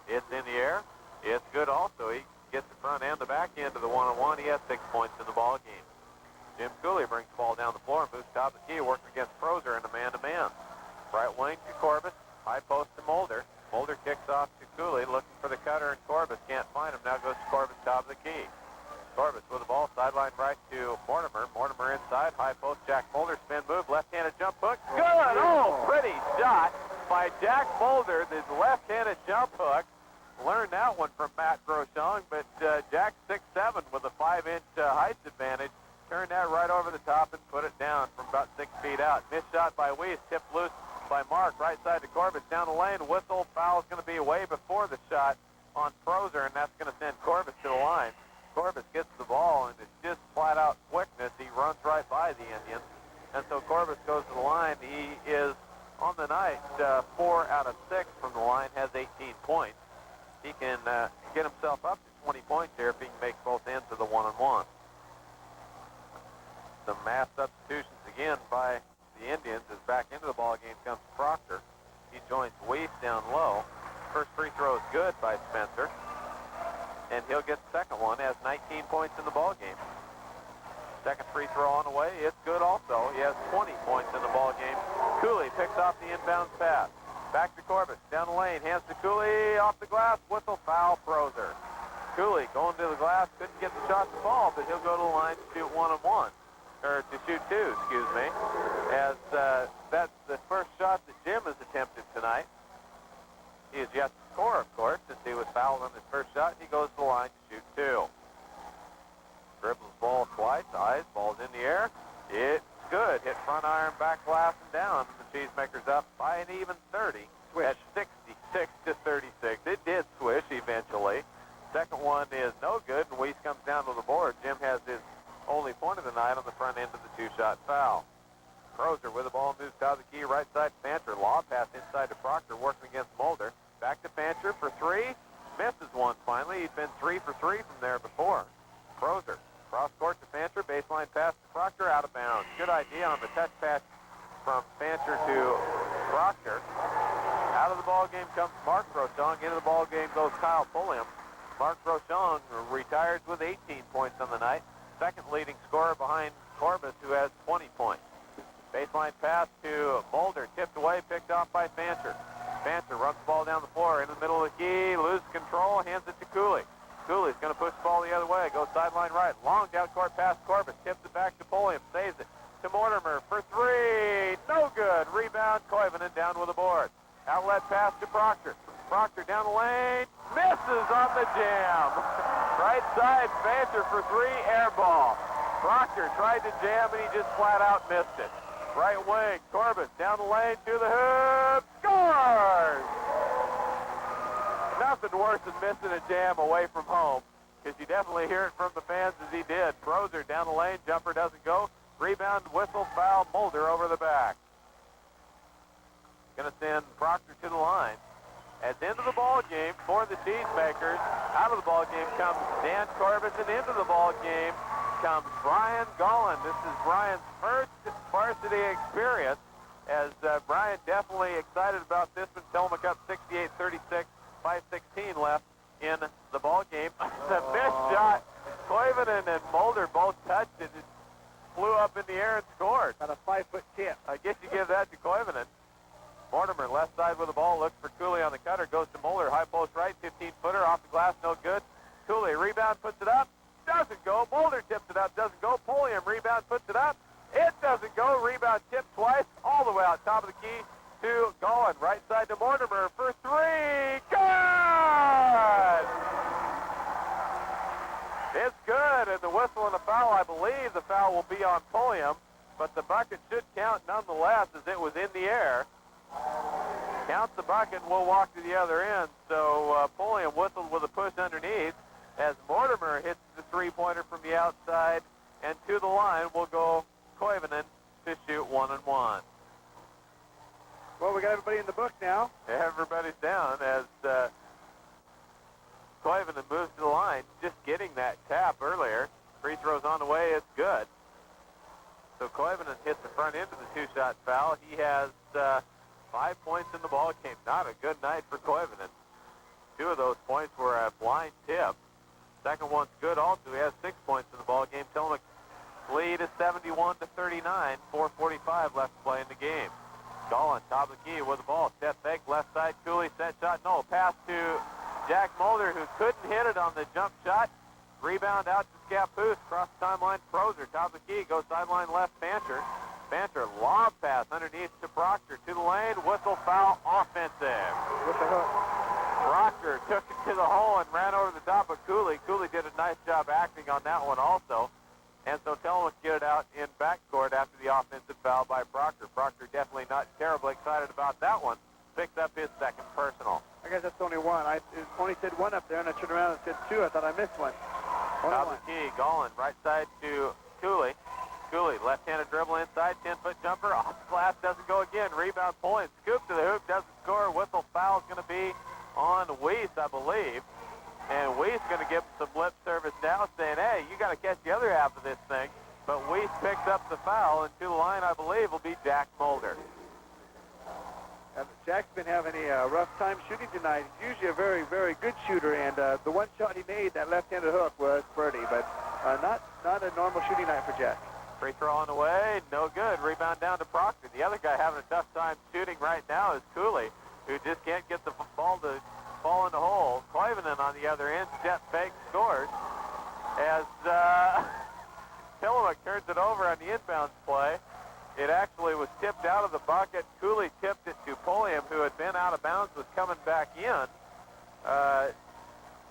It's in the air. It's good also. He gets the front and the back end of the 1-on-1. He has 6 points in the ball game. Jim Cooley brings the ball down the floor and moves top of the key, working against Prozer in a man-to-man. Right wing to Corbett. High post to Mulder. Mulder kicks off to Cooley, looking for the cutter, and Corbett can't find him. Now goes to Corbett, top of the key. Corbett with the ball, sideline right to Mortimer. Mortimer inside, high post, Jack Mulder, spin move, left-handed jump hook. Good! Oh, pretty shot by Jack Mulder, the left-handed jump hook. Learned that one from Matt Groshong, but Jack 6'7" with a 5-inch height advantage. Turned that right over the top and put it down from about 6 feet out. Missed shot by Weiss, tipped loose by Mark, right side to Corbett, down the lane. Whistle, foul is going to be way before the shot on Prozer, and that's going to send Corbett to the line. Corbett gets the ball, and it's just flat-out quickness. He runs right by the Indians, and so Corbett goes to the line. He is, on the night, 4 out of 6 from the line, has 18 points. He can get himself up to 20 points here if he can make both ends of the 1-on-1. Some mass substitutions again by the Indians as back into the ball game comes Proctor. He joins Weiss down low. First free throw is good by Spencer, and he'll get the second one. Has 19 points in the ball game. Second free throw on the way, it's good also. He has 20 points in the ball game. Cooley picks off the inbound pass. Back to Corbett, down the lane, hands to Cooley, off the glass, whistle, foul, Prozer. Cooley going to the glass, couldn't get the shot to fall, but he'll go to the line to shoot 1-on-1. Or to shoot 2, excuse me, as that's the first shot that Jim has attempted tonight. He has yet to score, of course, since he was fouled on his first shot. He goes to the line to shoot 2. Dribbles the ball twice, eyes, ball's in the air. It's good. Hit front iron, back glass, and down. The Cheesemakers up by an even 30 at 66-36. It did swish eventually. Second one is no good, and Weiss comes down to the board. Jim has his only point of the night on the front end of the 2-shot foul. Prozer with the ball moves out of the key, right side to Fancher. Lob pass inside to Proctor, working against Mulder. Back to Fancher for 3. Misses one finally. He'd been 3 for 3 from there before. Prozer cross court to Fancher. Baseline pass to Proctor, out of bounds. Good idea on the touch pass from Fancher to Proctor. Out of the ball game comes Mark Rochong. Into the ball game goes Kyle Pulliam. Mark Rochong retires with 18 points on the night. Second leading scorer behind Corbett, who has 20 points. Baseline pass to Mulder, tipped away, picked off by Fancher. Fancher runs the ball down the floor, in the middle of the key, loses control, hands it to Cooley. Cooley's going to push the ball the other way, goes sideline right, long down court pass Corbett, tips it back to Pulliam, saves it to Mortimer for 3, no good. Rebound, Koivunen down with the board. Outlet pass to Proctor. Proctor down the lane, misses on the jam. Right side, Fancher for 3, air ball. Proctor tried to jam, and he just flat out missed it. Right wing, Corbett down the lane to the hoop, scores! Nothing worse than missing a jam away from home, because you definitely hear it from the fans as he did. Prozer down the lane, jumper doesn't go. Rebound, whistle, foul, Mulder over the back. Going to send Proctor to the line. As into the ball game for the Cheesemakers, out of the ball game comes Dan Corbett, and into the ball game comes Brian Gollan. This is Brian's first varsity experience, as Brian definitely excited about this one. Tillamook up 68-36, 5:16 left in the ball game. The missed shot, Koivunen and Mulder both touched it. flew up in the air and scored. About a 5-foot tip. I guess you give that to Koivunen. Mortimer left side with the ball, looks for Cooley on the cutter, goes to Mulder, high post right, 15-footer, off the glass, no good. Cooley, rebound, puts it up, doesn't go. Mulder tips it up, doesn't go. Polium, rebound, puts it up, it doesn't go. Rebound tipped twice, all the way out top of the key to Golan. Right side to Mortimer for three, good! It's good, and the whistle and the foul, I believe the foul will be on Polium, but the bucket should count nonetheless as it was in the air. Counts the bucket and we'll walk to the other end. So Polium whistled with a push underneath as Mortimer hits the three-pointer from the outside, and to the line will go Koivunen to shoot 1-1. Well, we got everybody in the book now. Everybody's down as Koivunen moves to the line, just getting that tap earlier. Free throw's on the way, it's good. So Koivunen hits the front end of the two-shot foul. He has 5 points in the ball game. Not a good night for Koivunen. 2 of those points were a blind tip. Second one's good also. He has 6 points in the ball game. Tillamook lead is 71-39. 4:45 left to play in the game. Golan, top of the key with the ball. Step fake, left side. Cooley, set shot. No, pass to Jack Mulder, who couldn't hit it on the jump shot. Rebound out to Scappoose. Cross the timeline. Proser, top of the key. Goes sideline left, Banter. Banter, lob pass underneath to Proctor. To the lane. Whistle, foul, offensive. With the hook. Proctor took it to the hole and ran over the top of Cooley. Cooley did a nice job acting on that one also. And so Tillamook get it out in backcourt after the offensive foul by Proctor. Proctor definitely not terribly excited about that one. Picks up his second personal. I guess that's only one. It only said one up there, and I turned around and said 2. I thought I missed one. Top of the key, Golan, right side to Cooley. Cooley, left-handed dribble inside, 10-foot jumper, off the glass, doesn't go again. Rebound, pulling, scoop to the hoop, doesn't score. Whistle, foul's going to be on Weiss, I believe. And Weiss going to give him some lip service now, saying, hey, you got to catch the other half of this thing. But Weiss picks up the foul, and to the line, I believe, will be Jack Mulder. Jack's been having a rough time shooting tonight. He's usually a very, very good shooter, and the one shot he made, that left-handed hook, was birdie, but not a normal shooting night for Jack. Free throw on the way, no good. Rebound down to Proctor. The other guy having a tough time shooting right now is Cooley, who just can't get the ball to fall in the hole. Koivunen on the other end, step fake, scores. As Tillamook turns it over on the inbounds play. It actually was tipped out of the bucket. Cooley tipped it to Polium, who had been out of bounds, was coming back in.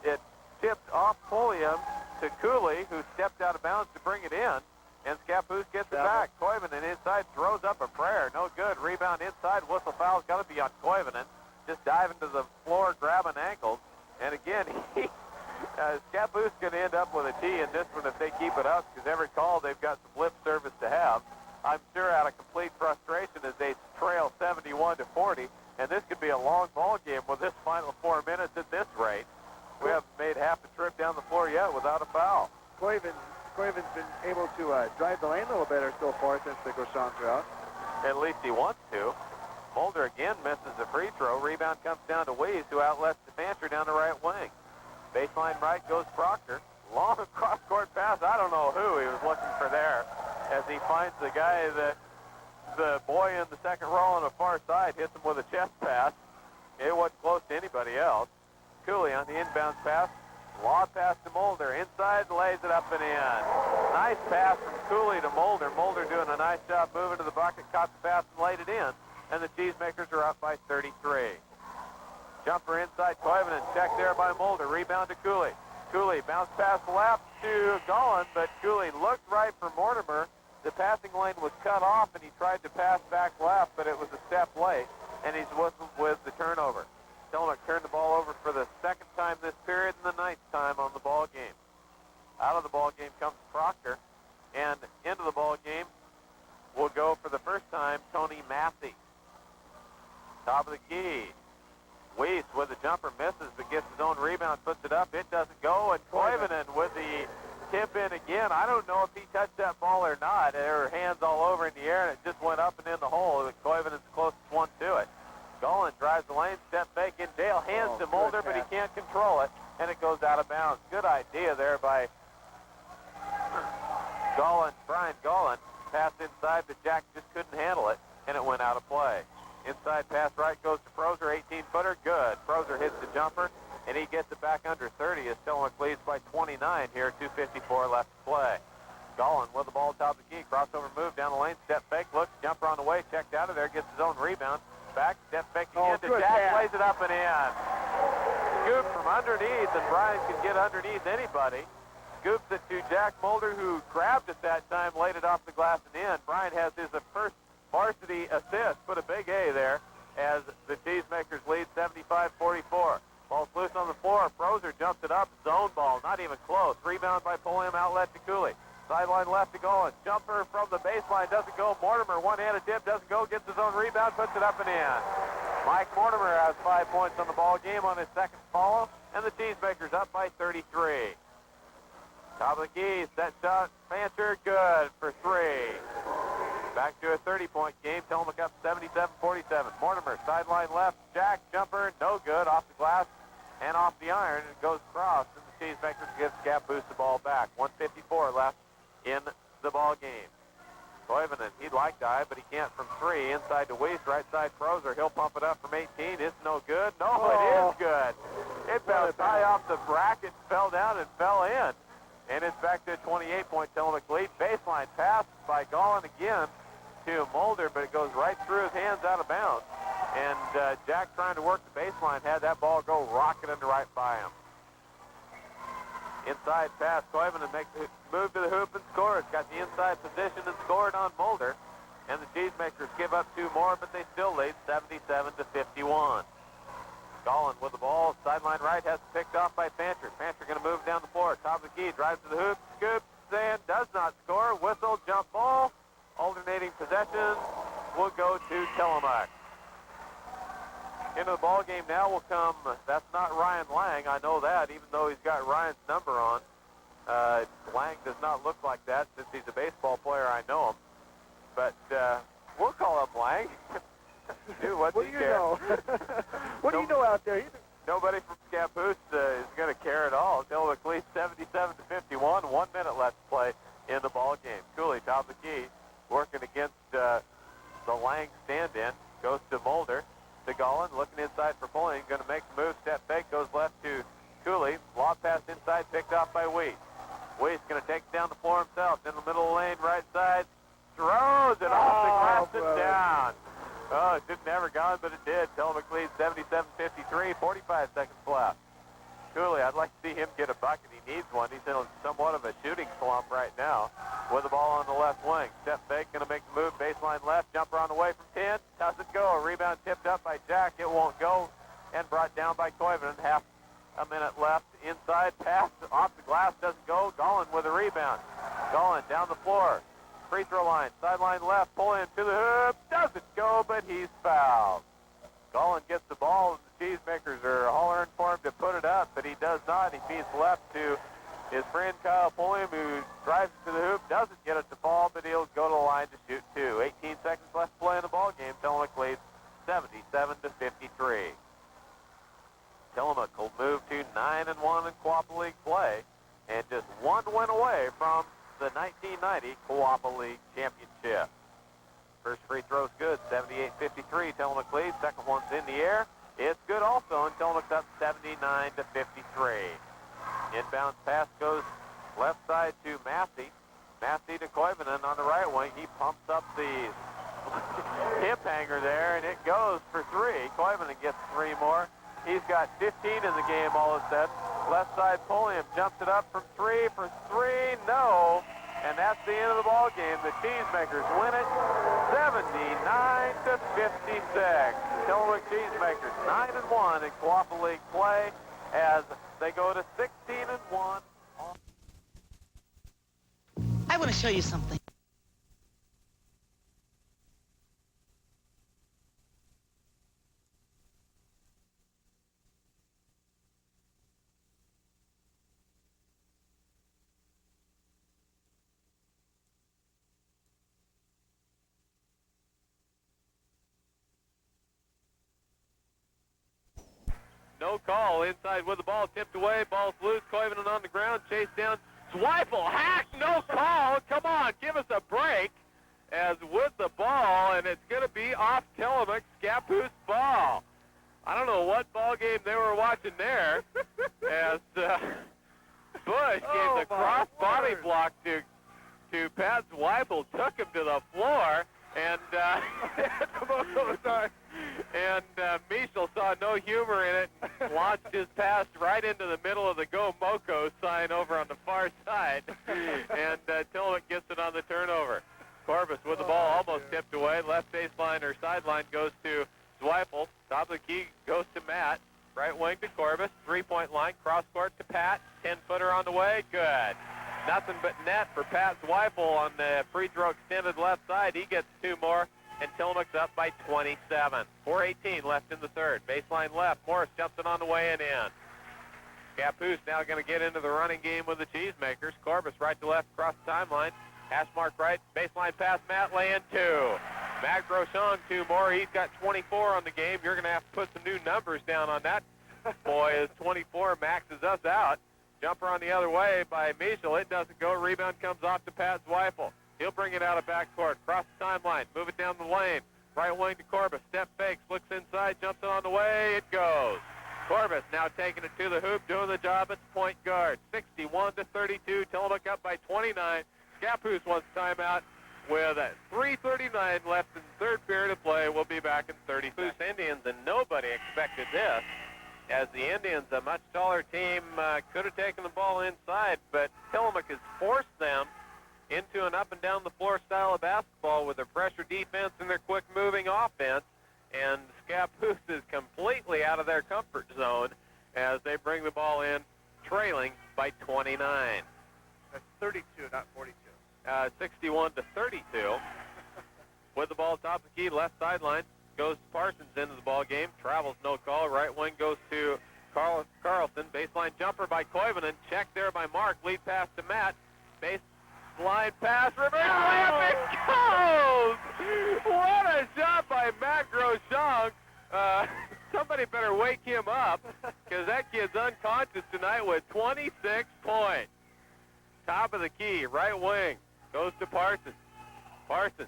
It tipped off Polium to Cooley, who stepped out of bounds to bring it in. And Scappoose gets it back. Koivunen inside, throws up a prayer. No good. Rebound inside. Whistle foul's got to be on Koivunen. Just diving to the floor, grabbing ankles. And again, Scappoose going to end up with a T in this one if they keep it up, because every call they've got some lip service to have. I'm sure out of complete frustration as they trail 71-40, and this could be a long ball game with this final 4 minutes at this rate. We haven't made half the trip down the floor yet without a foul. Koivu's been able to drive the lane a little better so far since the Gauchons are out. At least he wants to. Mulder again misses the free throw. Rebound comes down to Weiss, who outlets the Banter down the right wing. Baseline right goes Proctor. Long cross-court pass. I don't know who he was looking for there, as he finds the guy that the boy in the second row on the far side hits him with a chest pass. It wasn't close to anybody else. Cooley on the inbounds pass. Lob pass to Mulder. Inside, lays it up and in. Nice pass from Cooley to Mulder. Mulder doing a nice job moving to the bucket, caught the pass and laid it in. And the Cheesemakers are up by 33. Jumper inside, Koivunen, check there by Mulder. Rebound to Cooley. Cooley bounce pass left to Golan, but Cooley looked right for Mortimer. The passing lane was cut off, and he tried to pass back left, but it was a step late, and he's whistled with the turnover. Tillamook turned the ball over for the second time this period and the ninth time on the ball game. Out of the ball game comes Proctor, and into the ball game will go for the first time Tony Massey. Top of the key. Weiss with the jumper misses, but gets his own rebound, puts it up. It doesn't go, and Koivunen with the tip in again. I don't know if he touched that ball or not. There were hands all over in the air, and it just went up and in the hole. Koivunen's the closest one to it. Golan drives the lane, step fake in. Dale hands to Mulder, but he can't control it, and it goes out of bounds. Good idea there by Brian Gullen passed inside, but Jack just couldn't handle it, and it went out of play. Inside pass right goes to Prozer, 18-footer, good. Prozer hits the jumper, and he gets it back under 30 as Tillamook leads by 29 here, 2:54 left to play. Gullen with the ball top of the key, crossover move down the lane, step fake, looks, jumper on the way, checked out of there, gets his own rebound. Back, step fake again to Jack, plays it up and in. Scoop from underneath, and Brian can get underneath anybody. Scoops it to Jack Mulder, who grabbed it that time, laid it off the glass and in. Brian has his first varsity assist, put a big A there, as the Cheesemakers lead 75-44. Ball's loose on the floor. Prozer jumps it up, zone ball, not even close. Rebound by Pulliam, outlet to Cooley. Sideline left to Gullen. Jumper from the baseline doesn't go. Mortimer, one-handed tip, doesn't go, gets his own rebound, puts it up and in. Mike Mortimer has 5 points on the ball game on his second follow, and the Cheesemakers up by 33. Top of the key, set shot, Fancher, good for 3. Back to a 30-point game. Tillamook up 77-47. Mortimer, sideline left, Jack, jumper, no good, off the glass and off the iron, and it goes across, and the Cheesemakers give Scappoose the ball back. 1:54 left in the ball game. Toivonen, he'd like to dive, but he can't from 3. Inside to Weiss, right side Prozer. He'll pump it up from 18. It's no good. No, it is good. It bounced high off the bracket, fell down, and fell in. And it's back to a 28-point Tillamook lead. Baseline pass by Gullen again to Mulder, but it goes right through his hands out of bounds. And Jack, trying to work the baseline, had that ball go rocketing right by him. Inside pass, Toivonen makes the move to the hoop and scores. Got the inside position and scored on Mulder. And the Cheesemakers give up 2 more, but they still lead 77-51. Gullen with the ball, sideline right, has it picked off by Fancher. Fancher going to move down the floor, top of the key, drives to the hoop, scoops, and does not score. Whistle, jump ball. Alternating possessions will go to Tillamook. Into the ball game now will come, that's not Ryan Lang, I know that, even though he's got Ryan's number on. Lang does not look like that since he's a baseball player, I know him. But we'll call him Lang. Dude, what do you know? What do you know out there? Nobody from Scappoose is going to care at all. Tillamook leads 77-51, 1 minute left to play in the ball game. Cooley, top of the key, working against the Lang stand-in, goes to Mulder. To Gullen, looking inside for Pulliam, going to make the move, step fake, goes left to Cooley. Lob pass inside, picked off by Weiss. Weiss going to take it down the floor himself. In the middle of the lane, right side, throws it off the glass and down. Oh, it didn't ever gone, but it did. Tillamook leads 77-53, 45 seconds left. Cooley, I'd like to see him get a bucket. He needs one. He's in somewhat of a shooting slump right now. With the ball on the left wing. Step fake, going to make the move. Baseline left. Jumper on the way from 10. Doesn't go. A rebound tipped up by Jack. It won't go. And brought down by Toivonen. Half a minute left. Inside pass off the glass. Doesn't go. Gullen with a rebound. Gullen down the floor. Free throw line. Sideline left. Pull in to the hoop. Doesn't go, but he's fouled. Gullen gets the ball. The Cheesemakers are hollering for him to put it up, but he does not. He feeds left to his friend Kyle Pulliam, who drives it to the hoop, doesn't get it to fall, but he'll go to the line to shoot 2. 18 seconds left to play in the ball game. Tillamook leads 77-53. Tillamook will move to 9-1 in Quappa League play, and just 1 win away from the 1990 Quappa League Championship. First free throw's good, 78-53. Tillamook leads. Second one's in the air. It's good also, and Tillamook's up 79-53. Inbound pass goes left side to Massey. Massey to Koivunen on the right wing. He pumps up the hip hanger there, and it goes for 3. Koivunen gets 3 more. He's got 15 in the game all of a sudden. Left side Pulliam jumps it up from 3 for 3. No. And that's the end of the ball game. The Cheesemakers win it 79-56. Tillamook Cheesemakers 9-1 in Quappa League play as they go to 16-1. I want to show you something. No call. Inside with the ball tipped away. Ball's loose. Koivunen on the ground. Chased down Zweifel, hack, no call. Come on, give us a break. As with the ball, and it's going to be off Tillamook, Scappoose ball. I don't know what ball game they were watching there, as Bush gave the cross body block to Pat Zweifel, took him to the floor, and Michel saw no humor in it and launched his pass right into the middle of the Go Moco sign over on the far side, and Tillamook gets it on the turnover. Corbus with the ball almost tipped away. Left baseline or sideline goes to Zweifel. Top of the key goes to Matt. Right wing to Corbus. Three-point line. Cross court to Pat. 10-footer on the way. Good. Nothing but net for Pat Zweifel on the free throw extended left side. He gets 2 more, and Tillamook's up by 27. 4:18 left in the third. Baseline left. Morris jumps it on the way and in. Scappoose now going to get into the running game with the Cheesemakers. Corbus right to left across the timeline. Hash mark right, baseline pass, Matt lay in 2. Matt Groshong 2 more. He's got 24 on the game. You're going to have to put some new numbers down on that. Boy, is 24 maxes us out. Jumper on the other way by Michel. It doesn't go. Rebound comes off to Pat Zweifel. He'll bring it out of backcourt. Cross the timeline. Move it down the lane. Right wing to Corbus. Step fakes. Looks inside. Jumps it on the way. It goes. Corbus now taking it to the hoop. Doing the job at the point guard. 61-32. Tillamook up by 29. Scappoose wants timeout with 3:39 left in the third period of play. We'll be back in 30 seconds. Indians, and nobody expected this, as the Indians, a much taller team, could have taken the ball inside, but Tillamook has forced them into an up and down the floor style of basketball with their pressure defense and their quick moving offense, and Scappoose is completely out of their comfort zone as they bring the ball in, trailing by 29. That's 32, not 42. 61-32. With the ball top of the key, left sideline, goes to Parsons into the ball game. Travels, no call. Right wing goes to Carlson. Baseline jumper by Koivunen. Check there by Mark. Lead pass to Matt. Baseline pass. Reverse layup. It goes! What a shot by Matt Groshong. Somebody better wake him up, because that kid's unconscious tonight with 26 points. Top of the key, right wing, goes to Parsons. Parsons.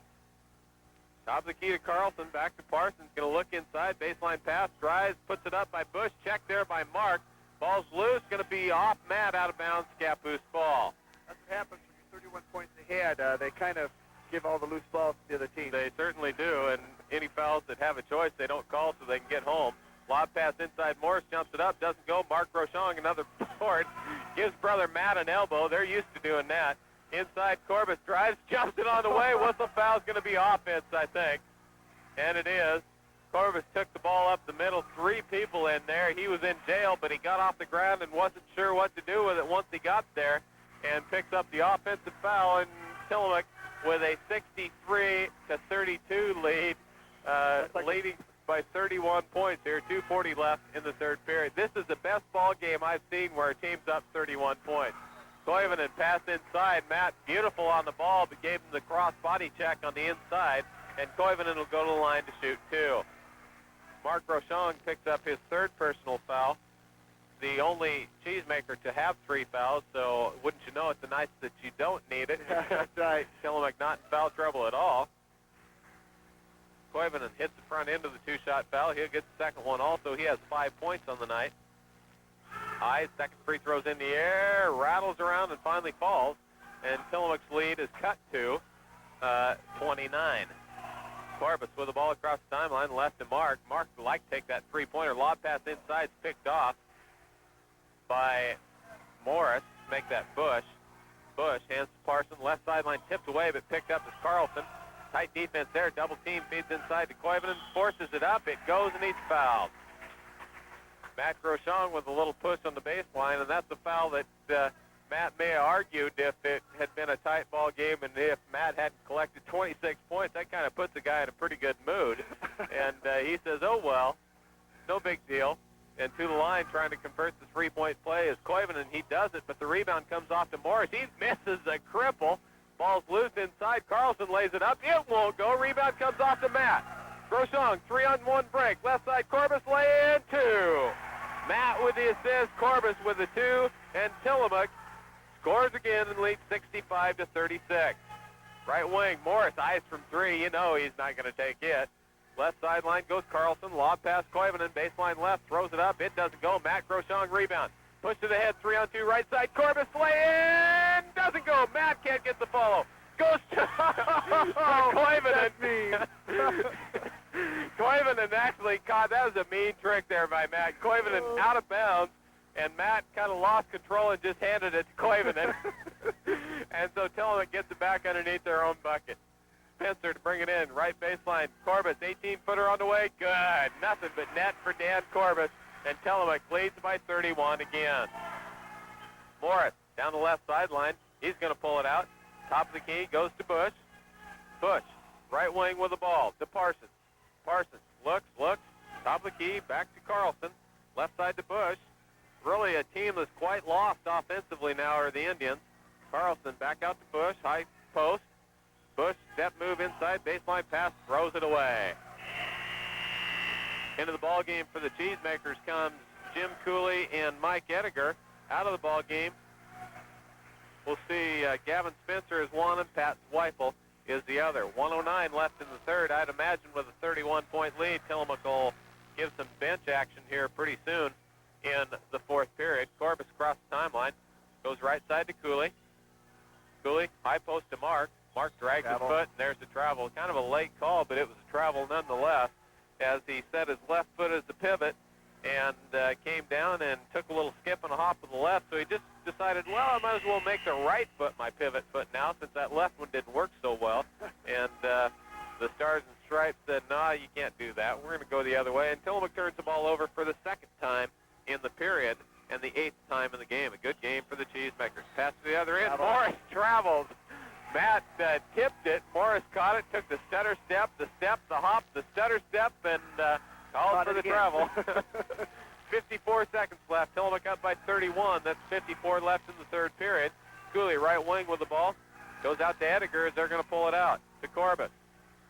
Top of the key to Carlson, back to Parsons. Going to look inside, baseline pass, drives, puts it up by Bush. Check there by Mark. Ball's loose, going to be off Matt, out of bounds, Scappoose ball. That's what happens when you're 31 points ahead. They kind of give all the loose balls to the other team. They certainly do, and any fouls that have a choice, they don't call so they can get home. Lob pass inside, Morris jumps it up, doesn't go. Mark Groshong, another board, gives brother Matt an elbow. They're used to doing that. Inside, Corbus drives, jumps it on the way. Whistle foul's going to be offense, I think. And it is. Corbus took the ball up the middle, 3 people in there. He was in jail, but he got off the ground and wasn't sure what to do with it once he got there, and picks up the offensive foul, and Tillamook with a 63-32 lead, leading by 31 points here. 2:40 left in the third period. This is the best ball game I've seen where a team's up 31 points. Koivunen passed inside. Matt, beautiful on the ball, but gave him the cross body check on the inside, and Koivunen will go to the line to shoot 2. Mark Groshong picks up his 3rd personal foul, the only cheesemaker to have 3 fouls, so wouldn't you know, it's nice that you don't need it. That's right. Tillamook not in foul trouble at all. Koivunen hits the front end of the 2-shot foul. He'll get the second one also. He has 5 points on the night. High, second free throw's in the air, rattles around and finally falls, and Tillamook's lead is cut to 29. Corbus with the ball across the timeline, left to Mark. Mark would like to take that 3-pointer. Lob pass inside, picked off by Morris. Make that Bush. Bush hands to Parson. Left sideline tipped away, but picked up as Carlson. Tight defense there. Double team feeds inside to Koivunen. Forces it up. It goes and he's fouled. Matt Groshong with a little push on the baseline, and that's a foul that Matt may have argued if it had been a tight ball game and if Matt hadn't collected 26 points. That kind of puts the guy in a pretty good mood. And he says, oh, well, no big deal. And to the line trying to convert the 3-point play is Koivunen. He does it, but the rebound comes off to Morris. He misses a cripple. Ball's loose inside. Carlson lays it up. It won't go. Rebound comes off to Matt. Groshong, 3-on-1 break. Left side, Corbus lay in 2. Matt with the assist, Corbus with the 2, and Tillamook scores again and leads 65-36. Right wing, Morris, eyes from three. You know he's not going to take it. Left sideline goes Carlson. Lob pass Koivunen. Baseline left. Throws it up. It doesn't go. Matt Groshong rebound. Push to the head. 3-on-2 right side. Corbus lay-in. Doesn't go. Matt can't get the follow. Goes to Koivunen. Koivunen actually caught. That was a mean trick there by Matt. Koivunen out of bounds. And Matt kind of lost control and just handed it to Koivunen. And so Tillamook gets it back underneath their own bucket. Spencer to bring it in. Right baseline. Corbus, 18-footer on the way. Good. Nothing but net for Dan Corbus. And Tillamook leads by 31 again. Morris down the left sideline. He's going to pull it out. Top of the key goes to Bush. Bush, right wing with the ball to Parsons. Parsons looks. Top of the key, back to Carlson. Left side to Bush. Really a team that's quite lost offensively now are the Indians. Carlson back out to Bush, high post. Bush, step move inside, baseline pass, throws it away. Into the ball game for the Cheesemakers comes Jim Cooley and Mike Ediger. Out of the ball game, we'll see Gavin Spencer is one and Pat Zweifel is the other. 1:09 left in the third. I'd imagine with a 31-point lead, Tillamook will give some bench action here pretty soon in the fourth period. Corbus across the timeline, goes right side to Cooley. Cooley, high post to Mark. Mark drags his foot, and there's the travel. Kind of a late call, but it was a travel nonetheless, as he set his left foot as the pivot and came down and took a little skip and a hop with the left. So he just decided, well, I might as well make the right foot my pivot foot now, since that left one didn't work so well. And the Stars and Stripes said, nah, you can't do that. We're going to go the other way. And Tillamook turns the ball over for the second time in the period and the 8th time in the game. A good game for the Cheesemakers. Pass to the other end. Morris travels. Matt tipped it. Morris caught it, took the stutter step, the hop, the stutter step, and called for the travel. 54 seconds left. Tillamook up by 31. That's 54 left in the third period. Cooley, right wing with the ball. Goes out to Ediger as they're going to pull it out. To Corbus.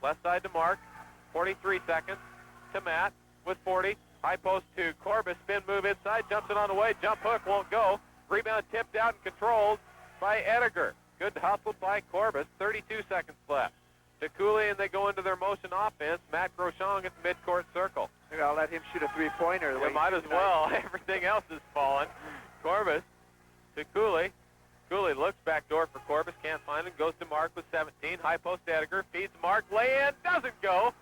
Left side to Mark. 43 seconds. To Matt with 40. High post to Corbus. Spin move inside. Jumps it on the way. Jump hook won't go. Rebound tipped out and controlled by Ediger. Good hustle by Corbus. 32 seconds left. To Cooley, and they go into their motion offense. Matt Groshong at the midcourt circle. Maybe I'll let him shoot a three-pointer. They might as well. Everything else is fallen. Corbus to Cooley. Cooley looks back door for Corbus. Can't find him. Goes to Mark with 17. High post to Ediger. Feeds Mark. Lay-in. Doesn't go.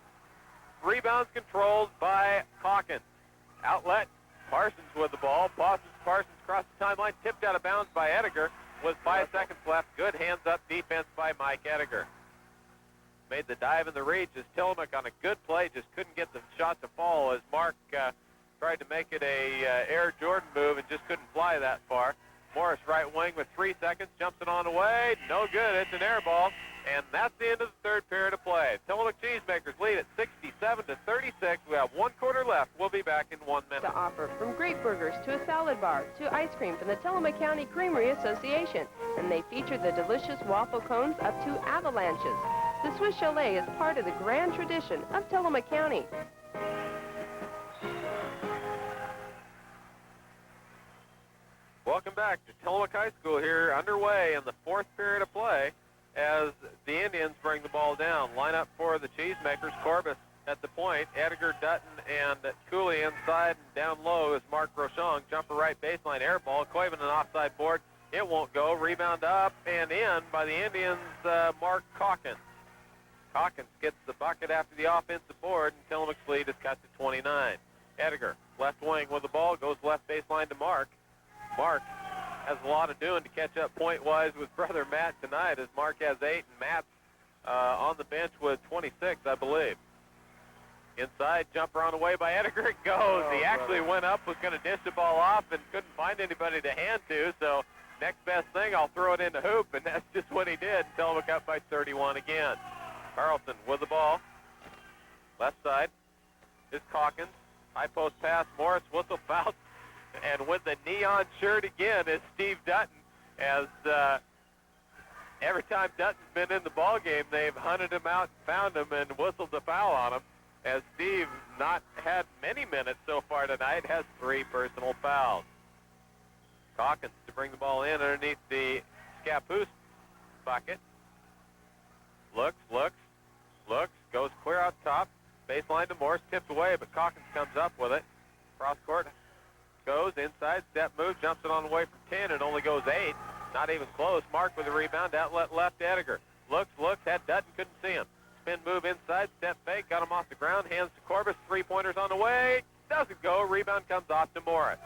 Rebounds controlled by Hawkins. Outlet. Parsons with the ball. Parsons across the timeline. Tipped out of bounds by Ediger. With 5 seconds left. Good hands-up defense by Mike Ediger. Made the dive in the reach as Tillamook on a good play just couldn't get the shot to fall as Mark tried to make it a Air Jordan move and just couldn't fly that far. Morris right wing with 3 seconds, jumps it on the way. No good. It's an air ball. And that's the end of the third period of play. Tillamook Cheesemakers lead at 67-36. We have 1 quarter left. We'll be back in 1 minute. To offer from great burgers to a salad bar to ice cream from the Tillamook County Creamery Association. And they feature the delicious waffle cones up to avalanches. The Swiss Chalet is part of the grand tradition of Tillamook County. Welcome back to Tillamook High School here, underway in the fourth period of play as the Indians bring the ball down. Line up for the Cheesemakers. Corbus at the point. Ediger, Dutton, and Cooley inside and down low is Mark Groshong. Jumper right baseline, air ball. Koivunen offside board. It won't go. Rebound up and in by the Indians, Mark Hawkins. Hawkins gets the bucket after the offensive board, and Tillamook's lead is cut to 29. Ediger, left wing with the ball, goes left baseline to Mark. Mark has a lot of doing to catch up point-wise with brother Matt tonight, as Mark has 8 and Matt's on the bench with 26, I believe. Inside, jumper on the way by Ediger. It goes. He actually went up, was going to dish the ball off, and couldn't find anybody to hand to, so next best thing, I'll throw it in the hoop, and that's just what he did. Tillamook up by 31 again. Carlson with the ball. Left side is Hawkins. High post pass. Morris whistle foul. And with the neon shirt again is Steve Dutton. As every time Dutton's been in the ball game, they've hunted him out and found him and whistled the foul on him. As Steve not had many minutes so far tonight, has 3 personal fouls. Hawkins to to bring the ball in underneath the Scappoose bucket. Looks, goes clear out top. Baseline to Morris, tipped away, but Calkins comes up with it. Cross court, goes inside, step move, jumps it on the way from 10. It only goes 8. Not even close. Mark with the rebound, outlet left to Ediger. Looks, had Dutton, couldn't see him. Spin move inside, step fake, got him off the ground, hands to Corbus, three-pointers on the way. Doesn't go, rebound comes off to Morris.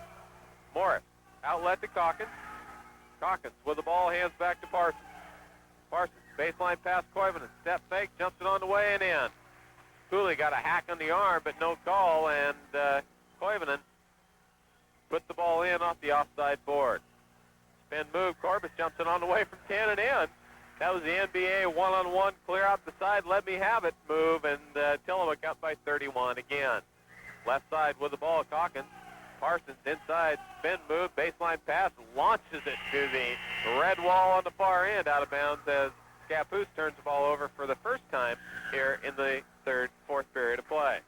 Morris, outlet to Calkins. Calkins with the ball, hands back to Parsons. Parsons, baseline pass Koivunen, step fake, jumps it on the way and in. Cooley got a hack on the arm, but no call, and Koivunen put the ball in off the offside board. Spin move, Corbus jumps it on the way from 10 and in. That was the NBA one-on-one, clear out the side, let me have it move, and Tillamook up by 31 again. Left side with the ball, Calkins. Parsons inside, spin move, baseline pass, launches it to the red wall on the far end, out of bounds as Scappoose turns the ball over for the first time here in the fourth period of play.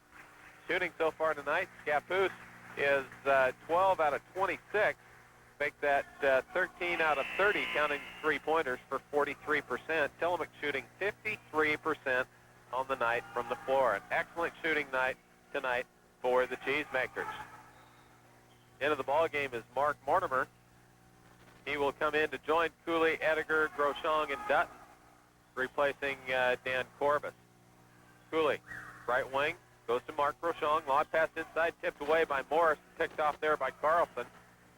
Shooting so far tonight, Scappoose is 12 out of 26. Make that 13 out of 30, counting three-pointers for 43%. Tillamook shooting 53% on the night from the floor. An excellent shooting night tonight for the Cheesemakers. Into the ball game is Mark Mortimer. He will come in to join Cooley, Ediger, Groshong, and Dutton, replacing Dan Corbus. Cooley, right wing, goes to Mark Groshong. Lob pass inside, tipped away by Morris, picked off there by Carlson.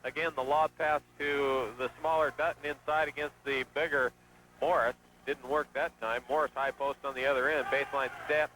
Again, the lob pass to the smaller Dutton inside against the bigger Morris. Didn't work that time. Morris high post on the other end. Baseline step,